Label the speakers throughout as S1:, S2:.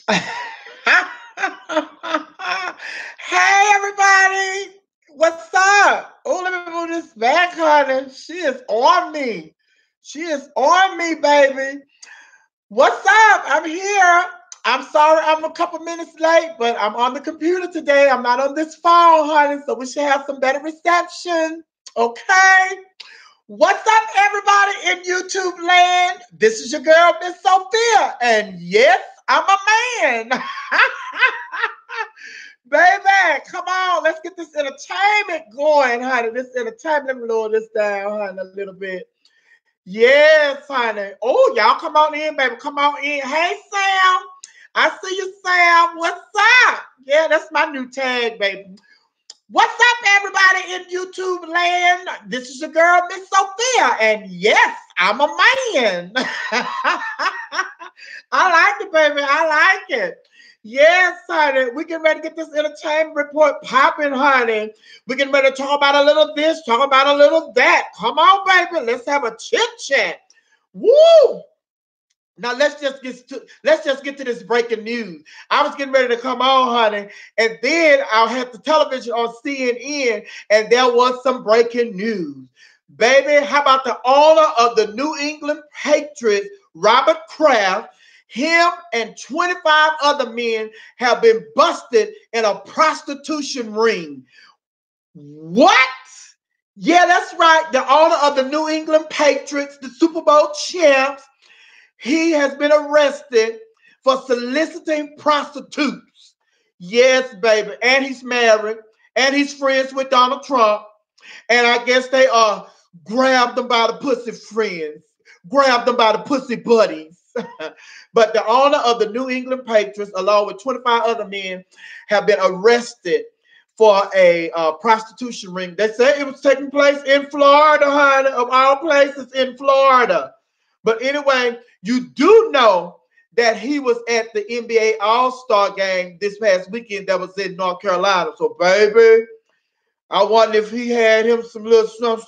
S1: Hey everybody, what's up? Oh, let me move this back, honey. She is on me. She is on me, baby. What's up? I'm here. I'm sorry I'm a couple minutes late, but I'm on the computer today. I'm not on this phone, honey, so we should have some better reception. Okay. What's up, everybody in YouTube land? This is your girl, Miss Sophia, and yes, I'm a man. Baby, come on, let's get this entertainment going, honey. This entertainment, let me lower this down, honey, a little bit. Yes, honey. Oh, y'all come on in, baby. Come on in. Hey, Sam. I see you, Sam. What's up? Yeah, that's my new tag, baby. What's up, everybody in YouTube land? This is your girl, Miss Sophia, and yes, I'm a man. I like it, baby. I like it. Yes, honey. We getting ready to get this entertainment report popping, honey. We getting ready to talk about a little this, talk about a little that. Come on, baby. Let's have a chit chat. Woo! Now let's just get to this breaking news. I was getting ready to come on, honey, and then I had the television on CNN, and there was some breaking news. Baby, how about the owner of the New England Patriots, Robert Kraft? Him and 25 other men have been busted in a prostitution ring. What? Yeah, that's right. The owner of the New England Patriots, the Super Bowl champs, he has been arrested for soliciting prostitutes. Yes, baby. And he's married. And he's friends with Donald Trump. And I guess they grabbed them by the pussy friends. Grabbed them by the pussy buddies. But the owner of the New England Patriots, along with 25 other men, have been arrested for a prostitution ring. They say it was taking place in Florida, honey, of all places in Florida. But anyway, you do know that he was at the NBA All-Star game this past weekend that was in North Carolina. So, baby, I wonder if he had him some little stuff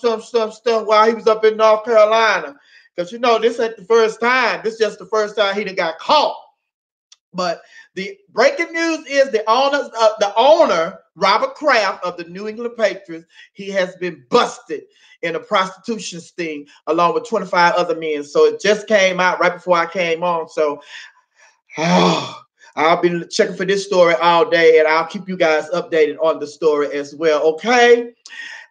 S1: while he was up in North Carolina. Because, you know, this ain't the first time. This is just the first time he done got caught. But the breaking news is the owner, Robert Kraft of the New England Patriots, he has been busted in a prostitution sting along with 25 other men. So it just came out right before I came on. So I'll be checking for this story all day, and I'll keep you guys updated on the story as well. Okay.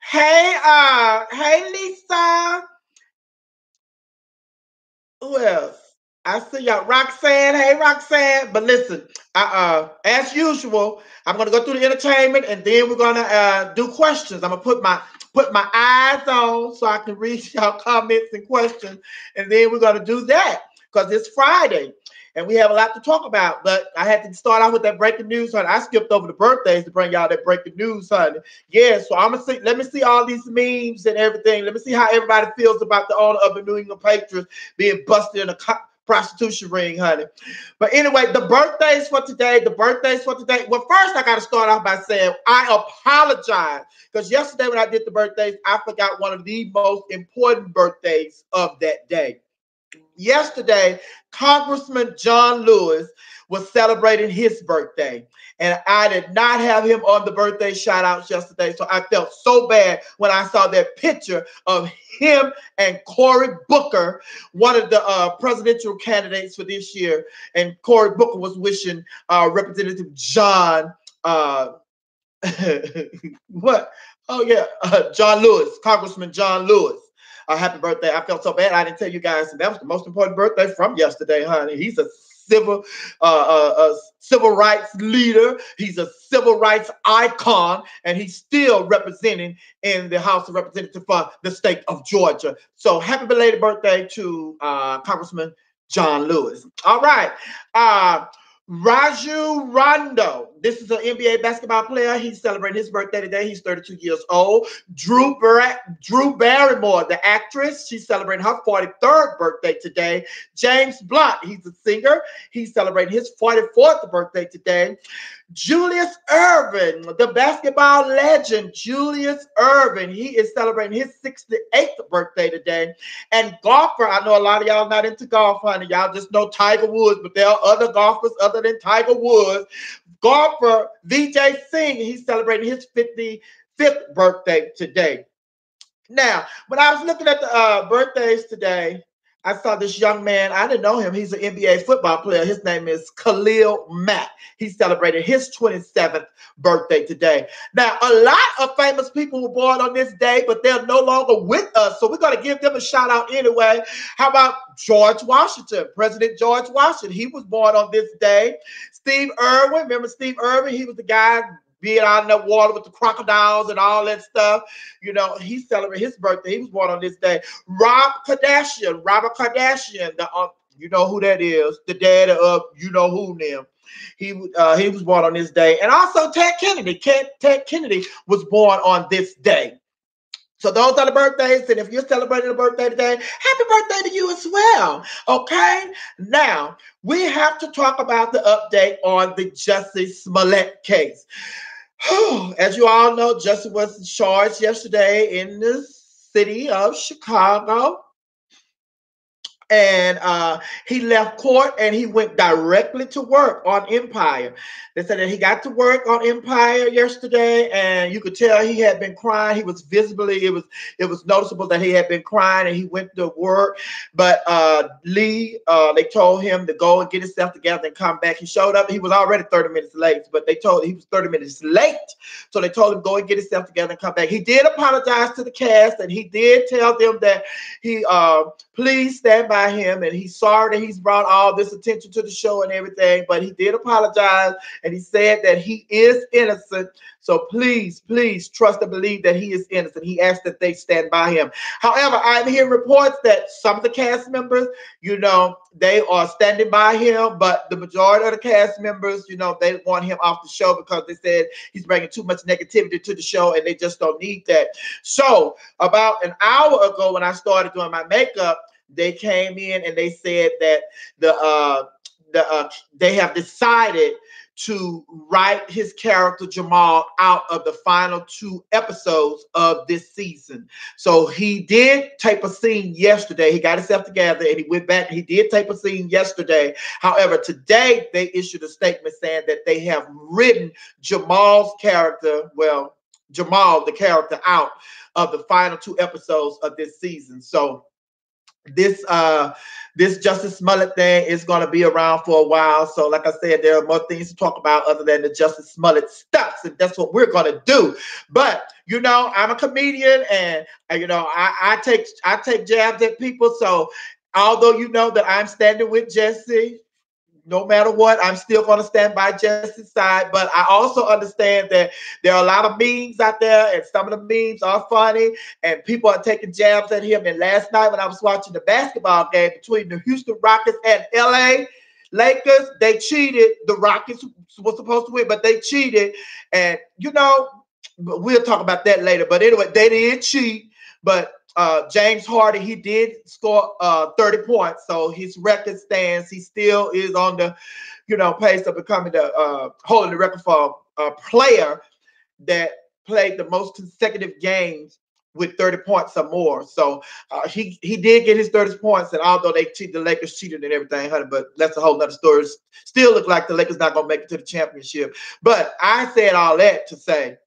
S1: Hey, Lisa. Who else? I see y'all. Roxanne. Hey, Roxanne. But listen, as usual, I'm gonna go through the entertainment, and then we're gonna do questions. I'm gonna put my eyes on so I can read y'all comments and questions, and then we're gonna do that because it's Friday. And we have a lot to talk about, but I had to start off with that breaking news, honey. I skipped over the birthdays to bring y'all that breaking news, honey. Yeah, so I'm gonna see. Let me see all these memes and everything. Let me see how everybody feels about the owner of the New England Patriots being busted in a prostitution ring, honey. But anyway, the birthdays for today. Well, first I got to start off by saying I apologize because yesterday when I did the birthdays, I forgot one of the most important birthdays of that day. Yesterday, Congressman John Lewis was celebrating his birthday, and I did not have him on the birthday shout outs yesterday. So I felt so bad when I saw that picture of him and Cory Booker, one of the presidential candidates for this year. And Cory Booker was wishing Representative John, what? Oh, yeah, John Lewis, Congressman John Lewis. Happy birthday. I felt so bad I didn't tell you guys that was the most important birthday from yesterday, honey. He's a civil rights leader. He's a civil rights icon, and he's still representing in the House of Representatives for the state of Georgia. So happy belated birthday to Congressman John Lewis. All right. Raju Rondo. This is an NBA basketball player. He's celebrating his birthday today. He's 32 years old. Drew Barrymore, the actress, she's celebrating her 43rd birthday today. James Blunt, he's a singer. He's celebrating his 44th birthday today. Julius Erving, the basketball legend, Julius Erving, he is celebrating his 68th birthday today. And golfer, I know a lot of y'all not into golf, honey. Y'all just know Tiger Woods, but there are other golfers other than Tiger Woods. Golfer Vijay Singh, he's celebrating his 55th birthday today. Now, when I was looking at the birthdays today, I saw this young man. I didn't know him. He's an NBA football player. His name is Khalil Mack. He celebrated his 27th birthday today. Now, a lot of famous people were born on this day, but they're no longer with us. So we're going to give them a shout out anyway. How about George Washington? President George Washington. He was born on this day. Steve Irwin. Remember Steve Irwin? He was the guy being out in the water with the crocodiles and all that stuff. You know, he celebrated his birthday. He was born on this day. Robert Kardashian, you know who that is, the dad of you know who them. He was born on this day. And also Ted Kennedy. Ted Kennedy was born on this day. So those are the birthdays, and if you're celebrating a birthday today, happy birthday to you as well, okay? Now, we have to talk about the update on the Jussie Smollett case. As you all know, Jussie was charged yesterday in the city of Chicago. And he left court and he went directly to work on Empire. They said that he got to work on Empire yesterday, and you could tell he had been crying. He was visibly, it was noticeable that he had been crying, and he went to work. But Lee, they told him to go and get himself together and come back. He showed up. He was already 30 minutes late, but they told him he was 30 minutes late. So they told him go and get himself together and come back. He did apologize to the cast, and he did tell them that he please stand by him, and he's sorry that he's brought all this attention to the show and everything, but he did apologize, and he said that he is innocent. So please trust and believe that he is innocent. He asked that they stand by him. However, I'm hearing reports that some of the cast members, you know, they are standing by him, but the majority of the cast members, you know, they want him off the show because they said he's bringing too much negativity to the show, and they just don't need that. So about an hour ago, when I started doing my makeup, they came in and they said that they have decided to write his character Jamal out of the final 2 episodes of this season. So he did tape a scene yesterday. He got himself together and he went back. He did tape a scene yesterday. However, today they issued a statement saying that they have written Jamal's character, well, Jamal, the character, out of the final 2 episodes of this season. So this Jussie Smollett thing is going to be around for a while. So like I said, there are more things to talk about other than the Jussie Smollett stuff, and that's what we're going to do. But you know, I'm a comedian, and you know, I take jabs at people. So although you know that I'm standing with Jussie, no matter what, I'm still going to stand by Jussie's side. But I also understand that there are a lot of memes out there, and some of the memes are funny, and people are taking jabs at him. And last night when I was watching the basketball game between the Houston Rockets and LA Lakers, they cheated. The Rockets were supposed to win, but they cheated. And, you know, we'll talk about that later. But anyway, they did cheat. But James Harden, he did score 30 points, so his record stands. He still is on the, you know, pace of becoming the holding the record for a player that played the most consecutive games with 30 points or more. So he did get his 30 points, and although the Lakers cheated and everything, honey, but that's a whole nother story. Still look like the Lakers not gonna make it to the championship. But I said all that to say,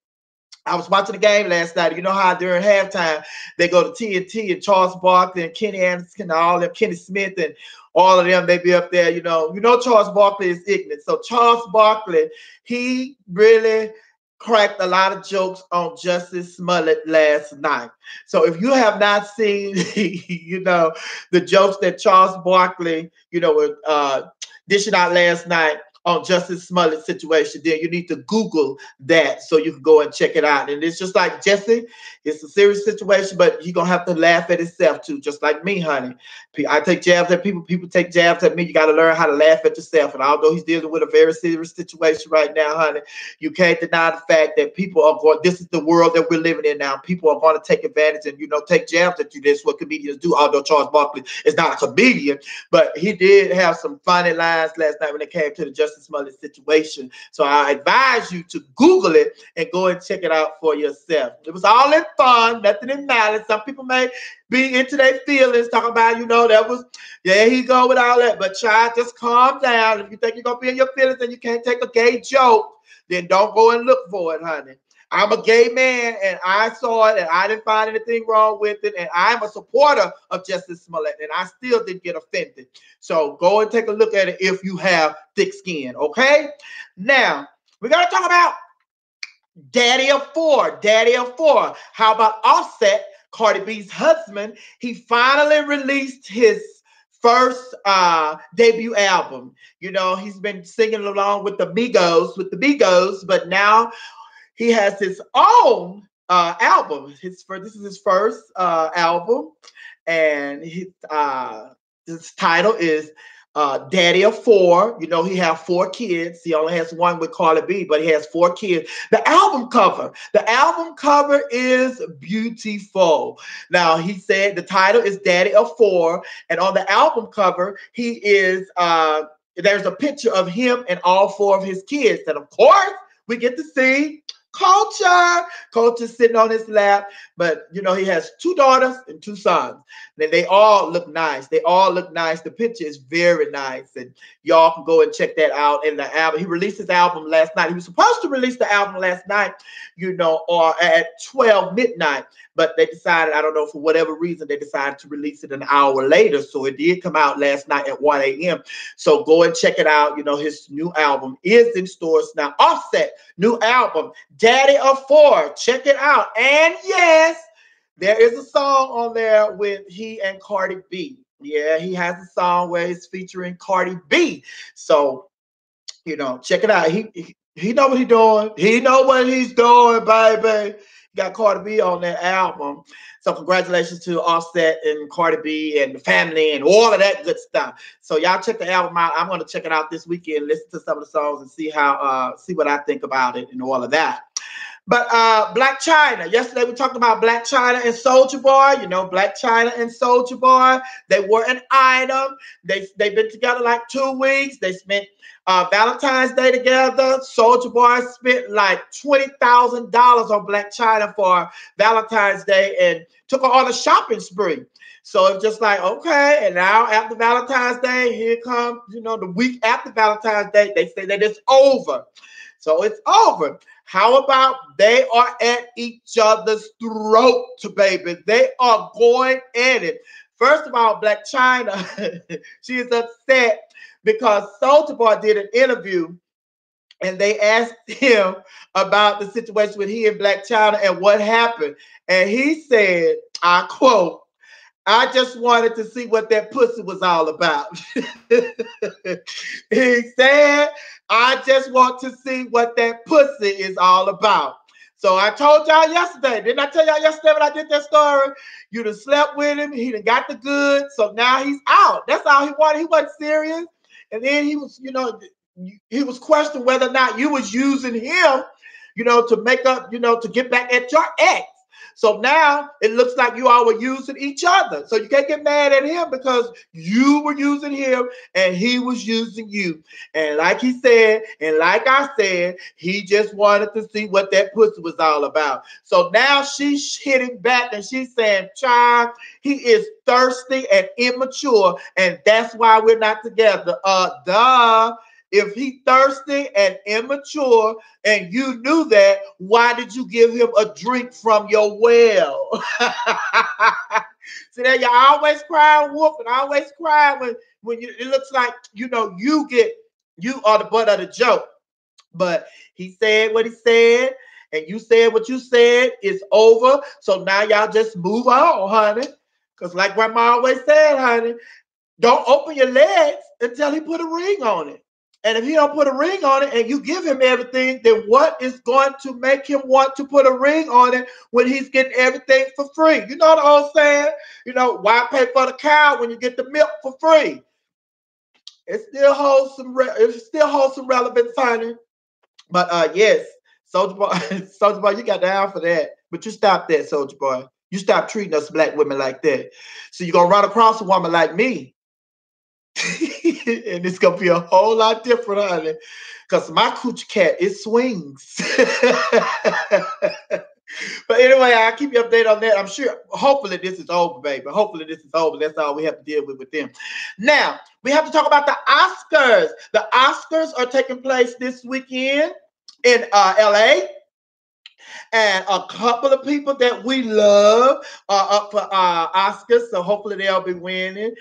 S1: I was watching the game last night. You know how during halftime they go to TNT and Charles Barkley and Kenny Anderson and all them, Kenny Smith and all of them, they be up there. You know Charles Barkley is ignorant. So Charles Barkley, he really cracked a lot of jokes on Jussie Smollett last night. So if you have not seen, you know, the jokes that Charles Barkley, you know, was dishing out last night on Jussie Smollett's situation, then you need to Google that so you can go and check it out. And it's just like Jussie, it's a serious situation, but you're going to have to laugh at yourself too, just like me, honey. I take jabs at people. People take jabs at me. You got to learn how to laugh at yourself. And although he's dealing with a very serious situation right now, honey, you can't deny the fact that people are going, this is the world that we're living in now. People are going to take advantage and, you know, take jabs at you. That's what comedians do, although Charles Barkley is not a comedian. But he did have some funny lines last night when it came to the Jussie Justin Smollett's situation. So I advise you to Google it and go and check it out for yourself. It was all in fun, nothing in malice. Some people may be into their feelings, talking about, that was, there he go with all that. But child, just calm down. If you think you're going to be in your feelings and you can't take a gay joke, then don't go and look for it, honey. I'm a gay man, and I saw it, and I didn't find anything wrong with it, and I'm a supporter of Justice Smollett, and I still didn't get offended. So go and take a look at it if you have thick skin, okay? Now, we're going to talk about Daddy of Four. Daddy of Four. How about Offset, Cardi B's husband? He finally released his first debut album. He's been singing along with the Migos, but now he has his own album. This is his first album, and his title is Daddy of Four. He has 4 kids. He only has one with Cardi B, but he has 4 kids. The album cover is beautiful. Now, he said the title is Daddy of Four, and on the album cover, he is there's a picture of him and all 4 of his kids. And of course, we get to see Culture sitting on his lap, but he has 2 daughters and 2 sons. And they all look nice. The picture is very nice, and y'all can go and check that out in the album. He released his album last night. He was supposed to release the album last night, or at 12 midnight, but they decided, I don't know, for whatever reason, they decided to release it an hour later. So it did come out last night at 1 a.m. So go and check it out. His new album is in stores now. Offset, new album, Daddy of Four. Check it out. And yes, there is a song on there with he and Cardi B. Yeah, he has a song where he's featuring Cardi B. So, check it out. He know what he's doing. He know what he's doing, baby. Got Cardi B on that album. So congratulations to Offset and Cardi B and the family and all of that good stuff. So y'all check the album out. I'm going to check it out this weekend, listen to some of the songs and see what I think about it and all of that. But Blac Chyna. Yesterday we talked about Blac Chyna and Soulja Boy. Blac Chyna and Soulja Boy. They were an item. They've been together like 2 weeks. They spent Valentine's Day together. Soulja Boy spent like $20,000 on Blac Chyna for Valentine's Day and took her on a shopping spree. So it's just like, okay, and now after Valentine's Day, here comes, the week after Valentine's Day, they say that it's over. So it's over. How about they are at each other's throat, baby? They are going at it. First of all, Blac Chyna, she is upset because Soulja Boy did an interview and they asked him about the situation with he and Blac Chyna and what happened. And he said, I quote, "I just wanted to see what that pussy was all about." He said, "I just want to see what that pussy is all about." So I told y'all yesterday, didn't I tell y'all yesterday when I did that story? You done slept with him, he done got the goods, so now he's out. That's all he wanted. He wasn't serious. And then he was, he was questioning whether or not you was using him, to make up, to get back at your ex. So now it looks like you all were using each other. So you can't get mad at him because you were using him and he was using you. And like he said, and like I said, he just wanted to see what that pussy was all about. So now she's hitting back and she's saying, "Child, he is thirsty and immature, and that's why we're not together." Duh. If he thirsty and immature and you knew that, why did you give him a drink from your well? See that, y'all always cry wolf and always cry when it looks like, you are the butt of the joke. But he said what he said and you said what you said. It's over. So now y'all just move on, honey. Because like Grandma always said, honey, don't open your legs until he put a ring on it. And if he don't put a ring on it and you give him everything, then what is going to make him want to put a ring on it when he's getting everything for free? You know the old saying? Why pay for the cow when you get the milk for free? It still holds some relevance, honey. But yes, Soulja Boy, you got down for that. But you stop that, Soulja Boy. You stop treating us black women like that. So you're gonna run across a woman like me. And it's gonna be a whole lot different, honey. Because my coochie cat, it swings. But anyway, I'll keep you updated on that. I'm sure, hopefully this is over, baby. Hopefully this is over. That's all we have to deal with them. Now, we have to talk about the Oscars. The Oscars are taking place this weekend in LA. And a couple of people that we love are up for Oscars. So hopefully they'll be winning.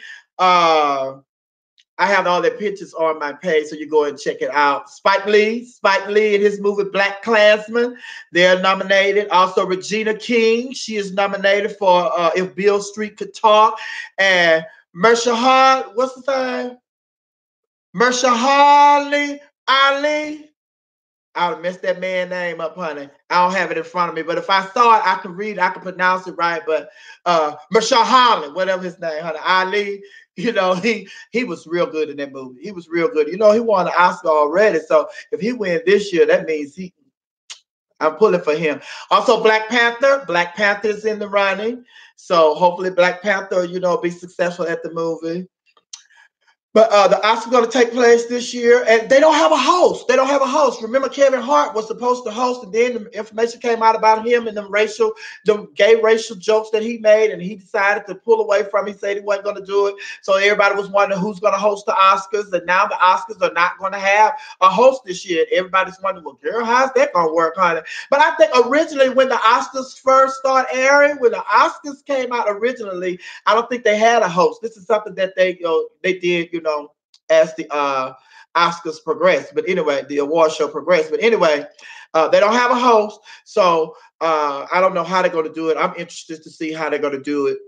S1: I have all the pictures on my page, so you go and check it out. Spike Lee and his movie Black Klansman, they're nominated. Also, Regina King, she is nominated for If Beale Street Could Talk. And what's his name? Mahershala Ali. I would mess that man's name up, honey. I don't have it in front of me, but if I saw it, I can read it, I can pronounce it right. But Mahershala, whatever his name, honey, Ali, you know, he was real good in that movie. He was real good. You know, he won an Oscar already. So if he wins this year, that means I'm pulling for him. Also, Black Panther. Black Panther is in the running. So hopefully Black Panther, you know, be successful at the movie. But the Oscars going to take place this year, and they don't have a host. They don't have a host. Remember, Kevin Hart was supposed to host, and then the information came out about him and the gay racial jokes that he made, and he decided to pull away from it. He said he wasn't going to do it. So everybody was wondering who's going to host the Oscars, and now the Oscars are not going to have a host this year. Everybody's wondering, well, girl, how's that going to work, honey? But I think originally when the Oscars first started airing, when the Oscars came out originally, I don't think they had a host. This is something that they did, as the Oscars progressed. But anyway, the award show progressed. But anyway, they don't have a host. So I don't know how they're going to do it. I'm interested to see how they're going to do it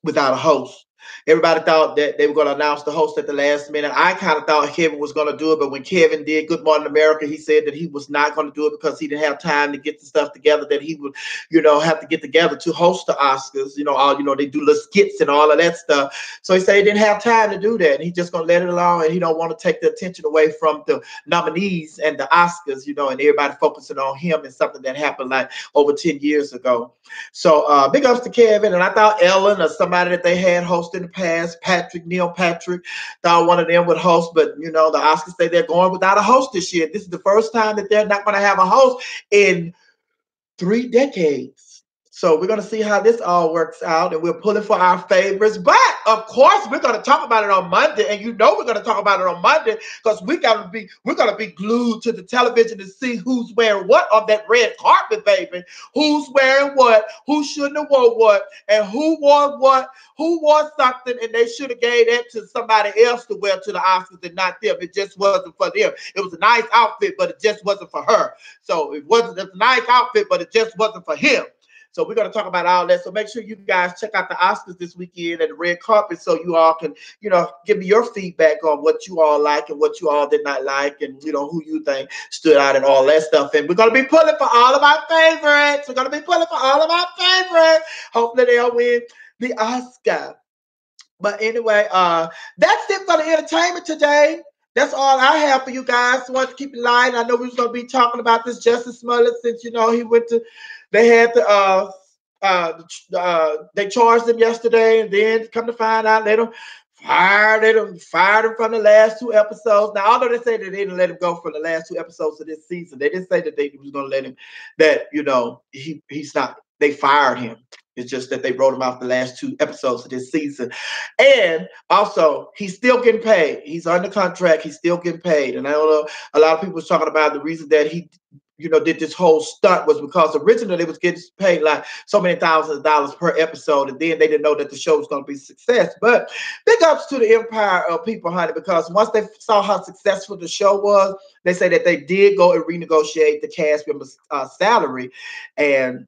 S1: without a host. Everybody thought that they were going to announce the host at the last minute. I kind of thought Kevin was going to do it, but when Kevin did Good Morning America, he said that he was not going to do it because he didn't have time to get the stuff together that he would, have to get together to host the Oscars. They do little skits and all of that stuff. So he said he didn't have time to do that. And he's just going to let it alone, and he don't want to take the attention away from the nominees and the Oscars, and everybody focusing on him and something that happened like over 10 years ago. So big ups to Kevin. And I thought Ellen or somebody that they had hosted in the past, Neil Patrick, thought one of them would host, but the Oscars say they're going without a host this year. This is the first time that they're not going to have a host in 3 decades. So we're going to see how this all works out, and we're pulling for our favorites. But of course, we're going to talk about it on Monday, and we're going to talk about it on Monday because we're going to be glued to the television to see who's wearing what on that red carpet, baby. Who's wearing what? Who shouldn't have worn what? And who wore what? Who wore something, and they should have gave that to somebody else to wear to the Oscars and not them. It just wasn't for them. It was a nice outfit, but it just wasn't for her. So it's a nice outfit, but it just wasn't for him. So we're going to talk about all that. So make sure you guys check out the Oscars this weekend at the red carpet so you all can, give me your feedback on what you all like and what you all did not like, and, who you think stood out and all that stuff. And we're going to be pulling for all of our favorites. We're going to be pulling for all of our favorites. Hopefully they'll win the Oscar. But anyway, that's it for the entertainment today. That's all I have for you guys. I want to keep it light. I know we was going to be talking about this Justin Smollett since, he went to, they had they charged him yesterday, and then come to find out they fired him from the last 2 episodes. Now, although they say that they didn't let him go for the last 2 episodes of this season, they didn't say that they was going to let him, that, he's not, they fired him. It's just that they wrote him off the last 2 episodes of this season. And also, he's still getting paid. He's under contract. He's still getting paid. And I don't know, a lot of people was talking about the reason that he did this whole stunt was because originally they was getting paid like so many thousands of dollars per episode, and then they didn't know that the show was going to be a success. But big ups to the empire of people, honey, because once they saw how successful the show was, they say that they did go and renegotiate the cast members' salary and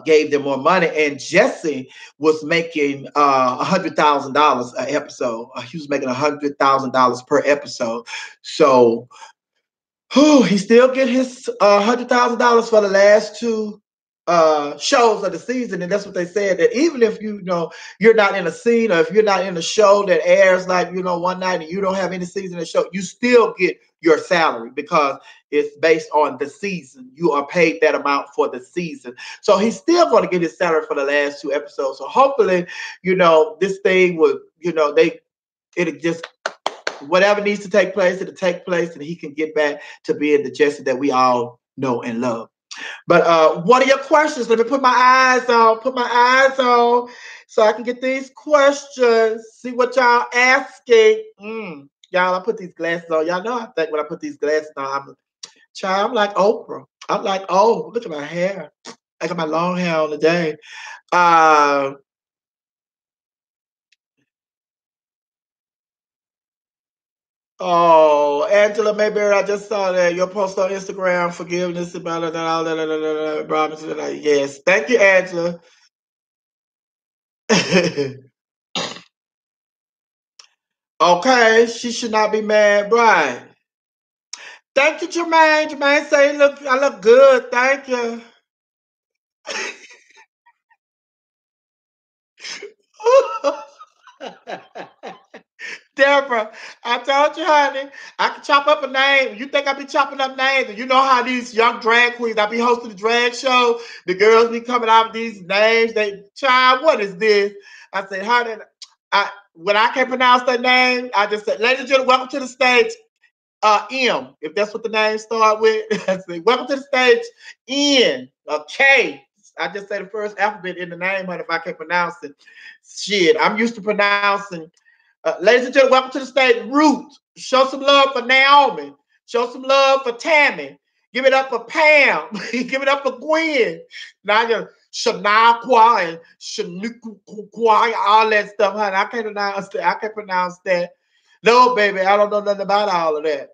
S1: gave them more money. And Jesse was making $100,000 an episode. He was making $100,000 per episode. So he still get his $100,000 for the last 2 shows of the season. And that's what they said, that even if you're not in a scene, or if you're not in a show that airs like one night and you don't have any season of the show, you still get your salary because it's based on the season. You are paid that amount for the season. So he's still going to get his salary for the last 2 episodes. So hopefully, this thing would, it'll just whatever needs to take place, it'll take place, and he can get back to being the Jesse that we all know and love. But what are your questions? Let me put my eyes on. Put my eyes on so I can get these questions. See what y'all asking. Y'all, I put these glasses on. Y'all know I think when I put these glasses on, I'm like Oprah. I'm like, oh, look at my hair. I got my long hair on today. Oh, Angela Mayberry, I just saw that your post on Instagram, forgiveness about it and all that. Yes, thank you, Angela. Okay, she should not be mad, right? Thank you, Jermaine. Jermaine say, look, I look good. Thank you. Deborah, I told you, honey, I can chop up a name. You think I be chopping up names? And you know how these young drag queens, I be hosting the drag show. The girls be coming out with these names. They, child, what is this? I said, honey, when I can't pronounce that name, I just said, ladies and gentlemen, welcome to the stage. M, if that's what the name start with. I said, welcome to the stage, N, K. I just say the first alphabet in the name, honey, if I can't pronounce it. Shit, I'm used to pronouncing. Ladies and gentlemen, welcome to the stage, Ruth. Show some love for Naomi. Show some love for Tammy. Give it up for Pam. Give it up for Gwen. Now you're Shanaqua and Shaniqua, all that stuff, honey. I can't pronounce that. I can't pronounce that. No, baby, I don't know nothing about all of that.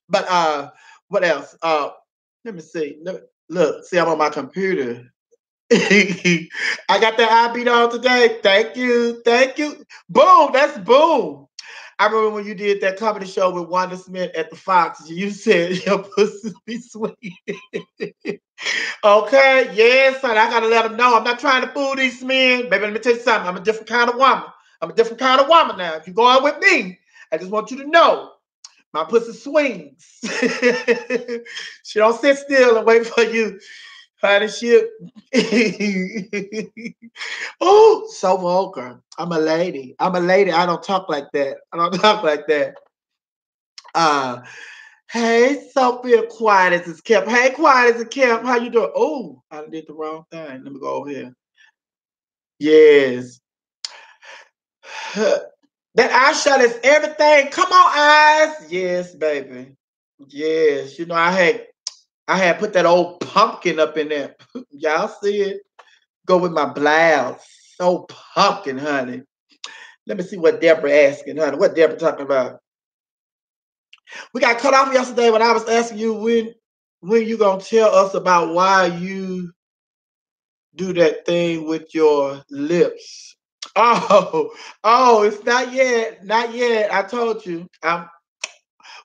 S1: But what else? Let me see. Look, see, I'm on my computer. I got that eye beat on today. Thank you. Thank you. Boom. That's boom. I remember when you did that comedy show with Wanda Smith at the Fox. You said your pussy be sweet. Okay. Yes, son. I gotta let them know. I'm not trying to fool these men. Baby, let me tell you something. I'm a different kind of woman. I'm a different kind of woman now. If you're going with me, I just want you to know my pussy swings. She don't sit still and wait for you. Honey, shit. Oh, so vulgar. I'm a lady. I'm a lady. I don't talk like that. I don't talk like that. Hey, Sophia, quiet as it's kept. Hey, quiet as it kept. How you doing? Oh, I did the wrong thing. Let me go over here. Yes. That eyeshot is everything. Come on, eyes. Yes, baby. Yes. You know, I had put that old pumpkin up in there. Y'all see it? Go with my blouse. So pumpkin, honey. Let me see what Deborah asking, honey. What Deborah talking about? We got cut off yesterday when I was asking you when you gonna tell us about why you do that thing with your lips. Oh, it's not yet. Not yet. I told you.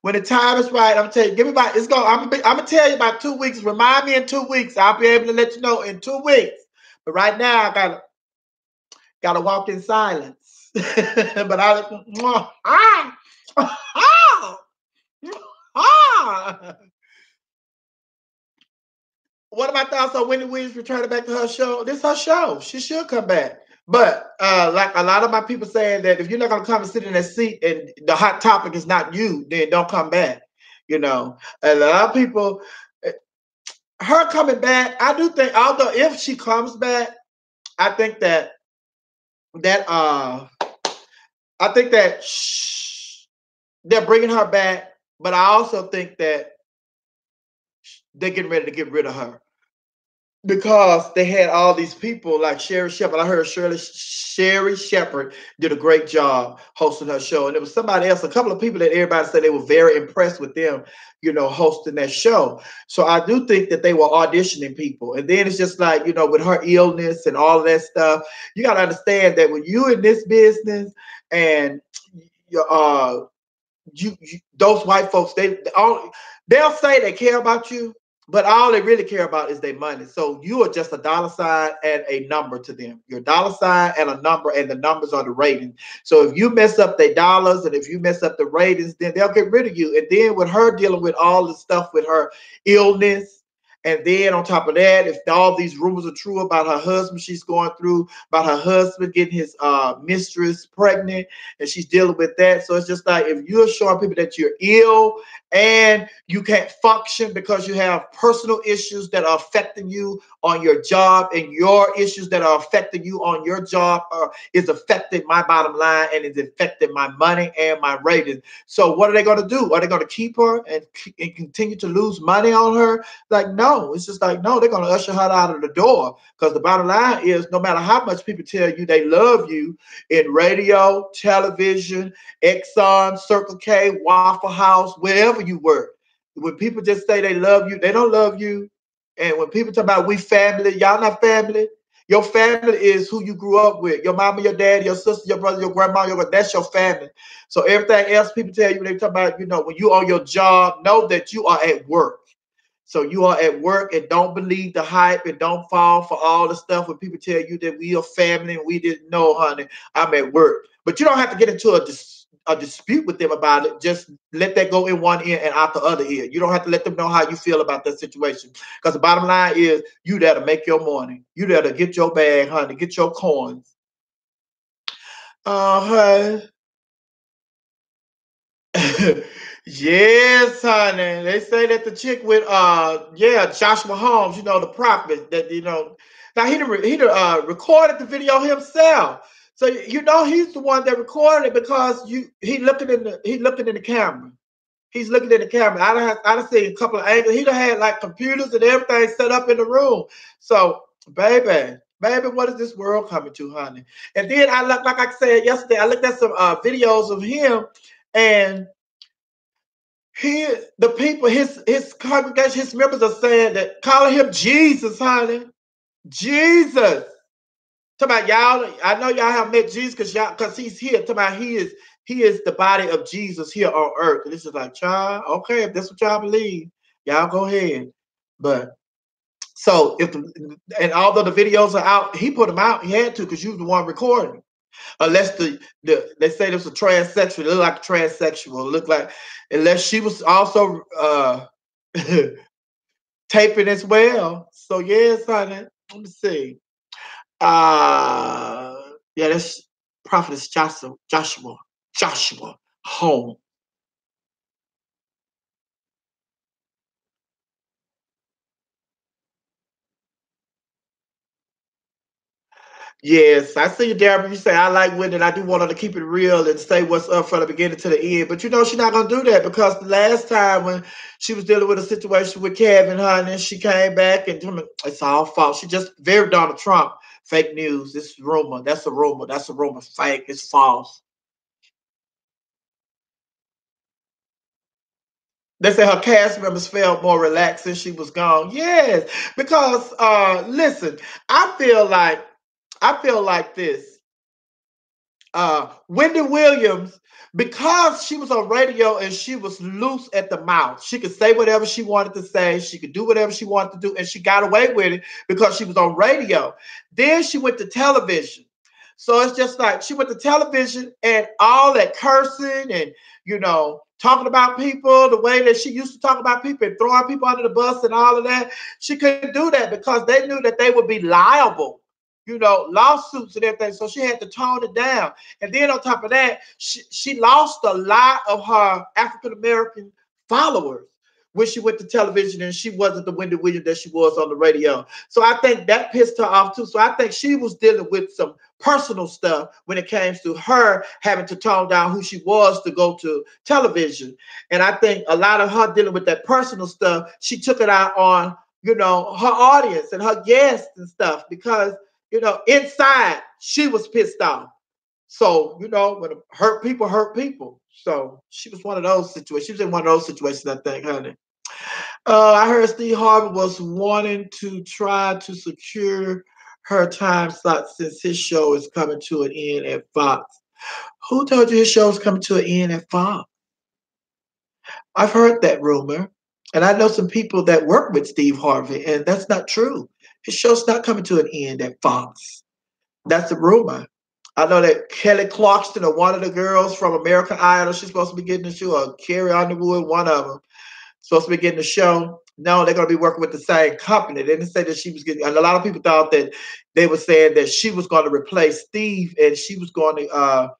S1: When the time is right, I'm telling you, give me about I'm gonna tell you about 2 weeks. Remind me in 2 weeks. I'll be able to let you know in 2 weeks. But right now I gotta walk in silence. But what are my thoughts on Wendy Williams returning back to her show? This is her show. She should come back. But like a lot of my people saying that if you're not gonna come and sit in that seat and the hot topic is not you, then don't come back. You know, and a lot of people, her coming back, I do think, although if she comes back, I think that I think that they're bringing her back, but I also think that they're getting ready to get rid of her because they had all these people like Sherry Shepherd. I heard Sherry Shepherd did a great job hosting her show, and there was somebody else, a couple of people that everybody said they were very impressed with them, you know, hosting that show. So I do think that they were auditioning people, and then it's just like, you know, with her illness and all of that stuff, you got to understand that when you in this business and you those white folks, they'll say they care about you, but all they really care about is their money. So you are just a dollar sign and a number to them. You're a dollar sign and a number, and the numbers are the ratings. So if you mess up their dollars and if you mess up the ratings, then they'll get rid of you. And then with her dealing with all the stuff with her illness And then on top of that, if all these rumors are true about her husband she's going through, about her husband getting his mistress pregnant, and she's dealing with that. So it's just like, if you're showing people that you're ill and you can't function because you have personal issues that are affecting you on your job, and your issues that are affecting you on your job is affecting my bottom line and is affecting my money and my ratings. So what are they going to do? Are they going to keep her and continue to lose money on her? Like, no, it's just like, no, they're going to usher her out of the door, because the bottom line is, no matter how much people tell you they love you in radio, television, Exxon, Circle K, Waffle House, wherever you work, when people just say they love you, they don't love you. And when people talk about we family, y'all not family. Your family is who you grew up with. Your mama, your dad, your sister, your brother, your grandma, that's your family. So everything else people tell you, they talk about, when you on your job, know that you are at work. So you are at work, and don't believe the hype, and don't fall for all the stuff when people tell you that we are family and we didn't know, honey. I'm at work. But you don't have to get into a dispute with them about it. Just let that go in one ear and out the other ear. You don't have to let them know how you feel about that situation. Because the bottom line is, you there to make your money. You there to get your bag, honey, get your coins. Uh-huh. Yes, honey. They say that the chick with Joshua Holmes, the prophet, that now he recorded the video himself. So he's the one that recorded it, because he looking in the camera. He's looking in the camera. I done seen a couple of angles. He done had like computers and everything set up in the room. So baby, what is this world coming to, honey? And then like I said yesterday, I looked at some videos of him, and the people, his congregation, his members are saying that, calling him Jesus, honey. Jesus. Talk about y'all. I know y'all have met Jesus because he's here. Talk about he is the body of Jesus here on earth. And this is like, child, okay, if that's what y'all believe, y'all go ahead. But so and although the videos are out, he put them out. He had to, because you was the one recording. Unless they say there's a transsexual, it look like a transsexual. It look like, unless she was also taping as well. So yes, honey. Let me see. Yeah, that's Prophetess Joshua Home. Yes, I see you, Darren. You say, I like women. I do want her to keep it real and say what's up from the beginning to the end. But she's not going to do that, because the last time when she was dealing with a situation with Kevin, honey, she came back and told me it's all false. She just very Donald Trump. Fake news. This is rumor. That's a rumor. That's a rumor. Fake. It's false. They say her cast members felt more relaxed since she was gone. Yes, because listen, I feel like this. Wendy Williams, because she was on radio and she was loose at the mouth, she could say whatever she wanted to say, she could do whatever she wanted to do, and she got away with it because she was on radio. Then she went to television. So it's just like, she went to television, and all that cursing and, talking about people the way that she used to talk about people and throwing people under the bus and all of that. She couldn't do that because they knew that they would be liable, lawsuits and everything. So she had to tone it down. And then on top of that, she lost a lot of her African-American followers when she went to television, and she wasn't the Wendy Williams that she was on the radio. So I think that pissed her off too. So I think she was dealing with some personal stuff when it came to her having to tone down who she was to go to television. And I think a lot of her dealing with that personal stuff, she took it out on, her audience and her guests and stuff, because, inside she was pissed off. So, when hurt people. So she was one of those situations. She was in one of those situations, I think, honey. I heard Steve Harvey was wanting to try to secure her time slot since his show is coming to an end at Fox. Who told you his show is coming to an end at Fox? I've heard that rumor. And I know some people that work with Steve Harvey, and that's not true. His show's not coming to an end at Fox. That's a rumor. I know that Kelly Clarkson, or one of the girls from American Idol, she's supposed to be getting the show, or Carrie Underwood, one of them. supposed to be getting the show. No, they're going to be working with the same company. They didn't say that she was getting, and a lot of people thought that they were saying that she was going to replace Steve and she was going to,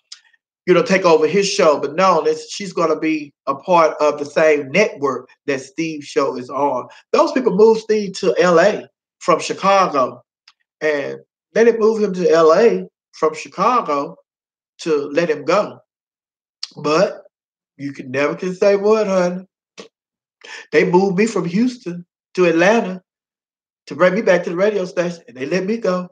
S1: take over his show. But no, she's going to be a part of the same network that Steve's show is on. Those people moved Steve to LA from Chicago, and they didn't move him to LA from Chicago to let him go. But you never can say what, honey. They moved me from Houston to Atlanta to bring me back to the radio station, and they let me go.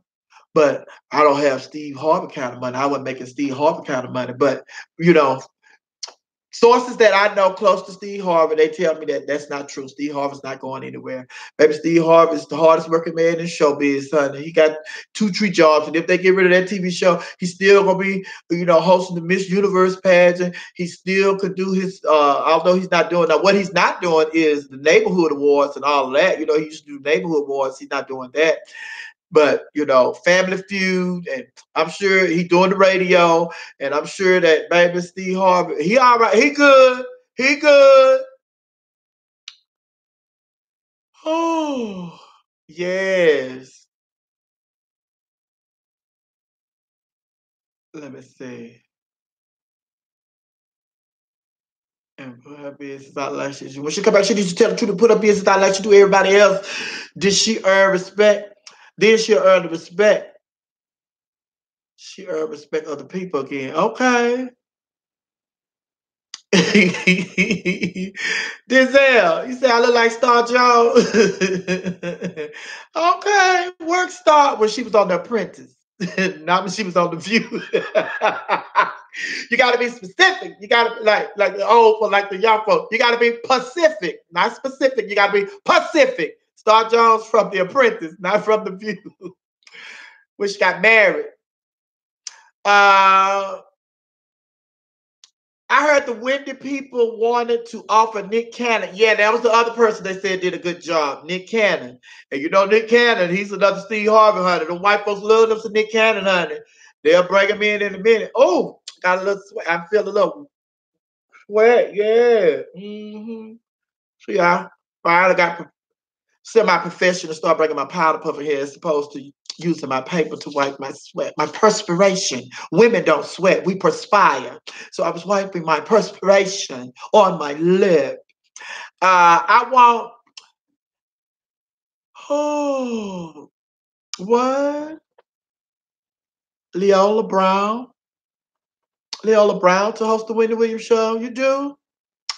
S1: But I don't have Steve Harvey kind of money. I wasn't making Steve Harvey kind of money. But, sources that I know close to Steve Harvey, they tell me that that's not true. Steve Harvey's not going anywhere. Maybe Steve Harvey's the hardest working man in showbiz, son. He got 2-3 jobs. And if they get rid of that TV show, he's still going to be, hosting the Miss Universe pageant. He still could do his, although he's not doing that. What he's not doing is the neighborhood awards and all of that. He used to do neighborhood awards. He's not doing that. But, Family Feud, and I'm sure he's doing the radio, and I'm sure that baby Steve Harvey, he all right, he good. He good. Oh, yes. Let me see. And put her business out like she do. When she come back, she needs to tell the truth and put her business out like she do everybody else. Did she earn respect? Then she'll earn the respect. She earned respect of the people again. Okay. Denzel, you say I look like Star Jones. Okay, work start when she was on The Apprentice, not when she was on The View. You got to be specific. You got to like the old for like the young folk. You got to be Pacific, not specific. You got to be Pacific. Star Jones from The Apprentice, not from The View. When she got married. I heard the Wendy people wanted to offer Nick Cannon. Yeah, that was the other person they said did a good job, Nick Cannon. And Nick Cannon, he's another Steve Harvey, honey. The white folks love them some Nick Cannon, honey. They'll bring him in a minute. Oh, got a little sweat. I feel a little sweat. Yeah. Mm-hmm. So yeah, I finally got semi-professional to start bringing my powder puff here as opposed to using my paper to wipe my sweat, my perspiration. Women don't sweat, we perspire. So I was wiping my perspiration on my lip. I want, what? Leola Brown to host the Wendy Williams show. You do?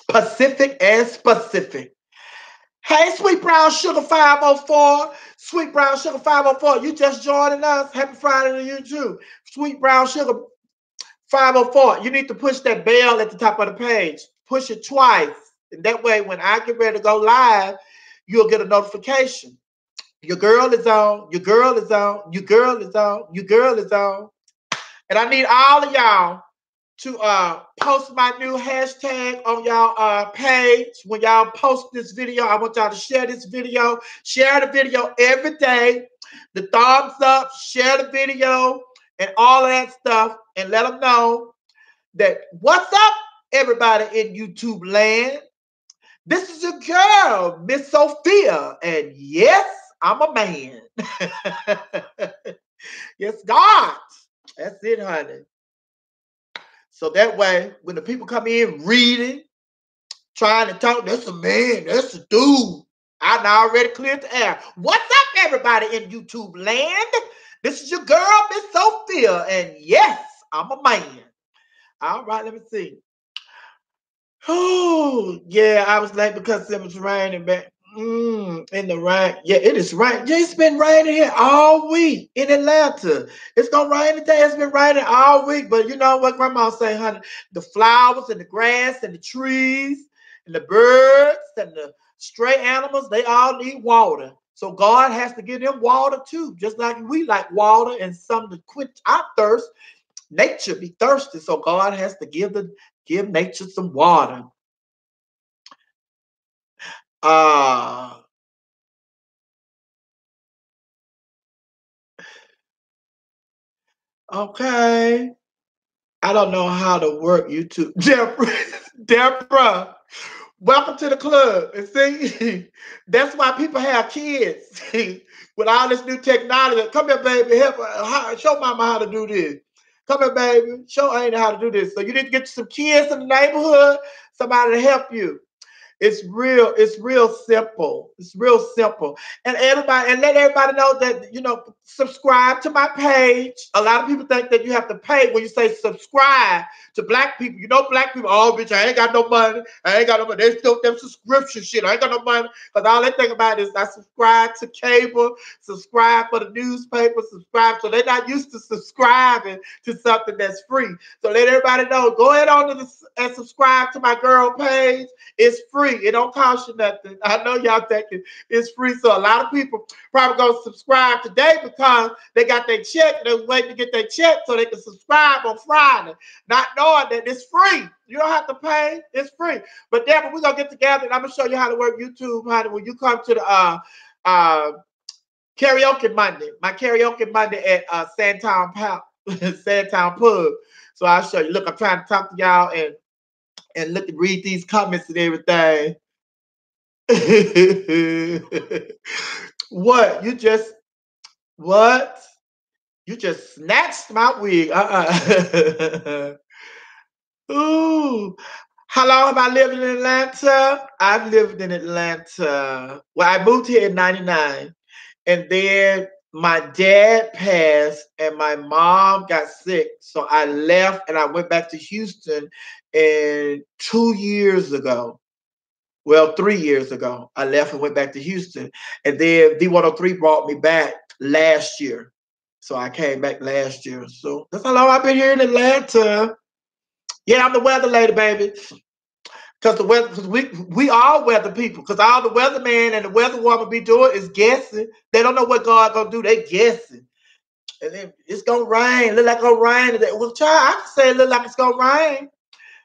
S1: Pacific and specific. Hey, Sweet Brown Sugar 504. Sweet Brown Sugar 504. You just joining us. Happy Friday to you too. Sweet Brown Sugar 504. You need to push that bell at the top of the page. Push it twice. And that way, when I get ready to go live, you'll get a notification. Your girl is on. Your girl is on. Your girl is on. Your girl is on. And I need all of y'all to post my new hashtag on y'all page. When y'all post this video, I want y'all to share this video. Share the video every day. The thumbs up, share the video, and all of that stuff. And let them know that what's up, everybody in YouTube land. This is your girl, Miss Sophia. And yes, I'm a man. Yes, God. That's it, honey. So that way, when the people come in reading, trying to talk, that's a man, that's a dude. I already cleared the air. What's up, everybody in YouTube land? This is your girl, Miss Sophia. And yes, I'm a man. All right, let me see. Oh, yeah, I was late because it was raining back. In the rain. Yeah, it is rain. Yeah, it's been raining here all week in Atlanta. It's gonna rain today. It's been raining all week. But you know what Grandma say, honey? The flowers and the grass and the trees and the birds and the stray animals, they all need water. So God has to give them water too, just like we like water and something to quench our thirst. Nature be thirsty, so God has to give nature some water. Okay. I don't know how to work YouTube. Deborah, Welcome to the club. And see, that's why people have kids with all this new technology. Come here, baby. Help, show mama how to do this. Come here, baby. Show Auntie how to do this. So you need to get some kids in the neighborhood, somebody to help you. It's real simple. It's real simple. And everybody, and let everybody know that, subscribe to my page. A lot of people think that you have to pay when you say subscribe to black people. Black people, oh bitch, I ain't got no money. I ain't got no money. They still them subscription shit. I ain't got no money. Because all they think about is I subscribe to cable, subscribe for the newspaper, subscribe. So they're not used to subscribing to something that's free. So let everybody know. Go ahead on and subscribe to my girl page. It's free. It don't cost you nothing. I know y'all thinking it's free. So a lot of people probably gonna subscribe today because they got their check. They're waiting to get their check so they can subscribe on Friday, not knowing that it's free. You don't have to pay. It's free. But Deborah, we're gonna get together and I'm gonna show you how to work YouTube, when you come to the karaoke Monday. My karaoke Monday at Sandtown Pub. So I'll show you. Look, I'm trying to talk to y'all and look and read these comments and everything. What? You just snatched my wig. Ooh. How long have I lived in Atlanta? I've lived in Atlanta. Well, I moved here in 99. And then my dad passed and my mom got sick. So I left and I went back to Houston. And 2 years ago, well, 3 years ago, I left and went back to Houston. And then D103 brought me back last year. So I came back last year. So that's how long I've been here in Atlanta. Yeah, I'm the weather lady, baby. Because the weather, because we all weather people. Because all the weatherman and the weather woman be doing is guessing. They don't know what God gonna do. They guessing. And then it's gonna rain. Look like it's gonna rain today. Well, child, I can say it look like it's gonna rain.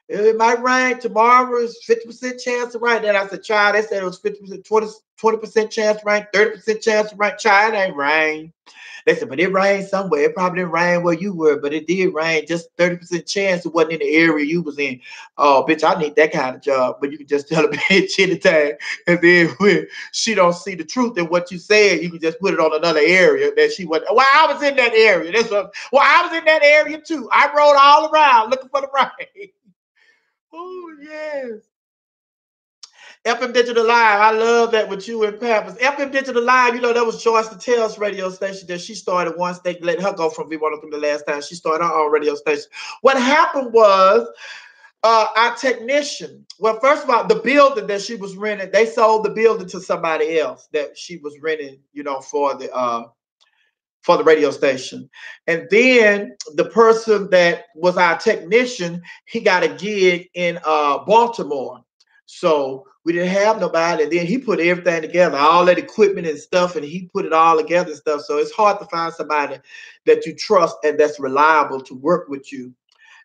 S1: It might rain tomorrow. Is 50% chance of rain. Then I said, child, they said it was 50%, 20% chance of rain, 30% chance of rain. Child, it ain't rain. They said, but it rained somewhere. It probably didn't rain where you were, but it did rain. Just 30% chance it wasn't in the area you was in. Oh, bitch, I need that kind of job. But you can just tell a bitch anytime. And then when she don't see the truth in what you said, you can just put it on another area that she went. Well, I was in that area. Well, I was in that area too. I rode all around looking for the rain. Oh, yes. FM Digital Live, I love that with you and Papas. FM Digital Live, that was Joyce Tell's radio station that she started once they let her go from V103 the last time. She started her own radio station. What happened was our technician, well, first of all, the building that she was renting, they sold the building to somebody else that she was renting, for the radio station. And then the person that was our technician, he got a gig in Baltimore. So we didn't have nobody. And then he put everything together, all that equipment and stuff, and he put it all together and stuff. So it's hard to find somebody that you trust and that's reliable to work with you.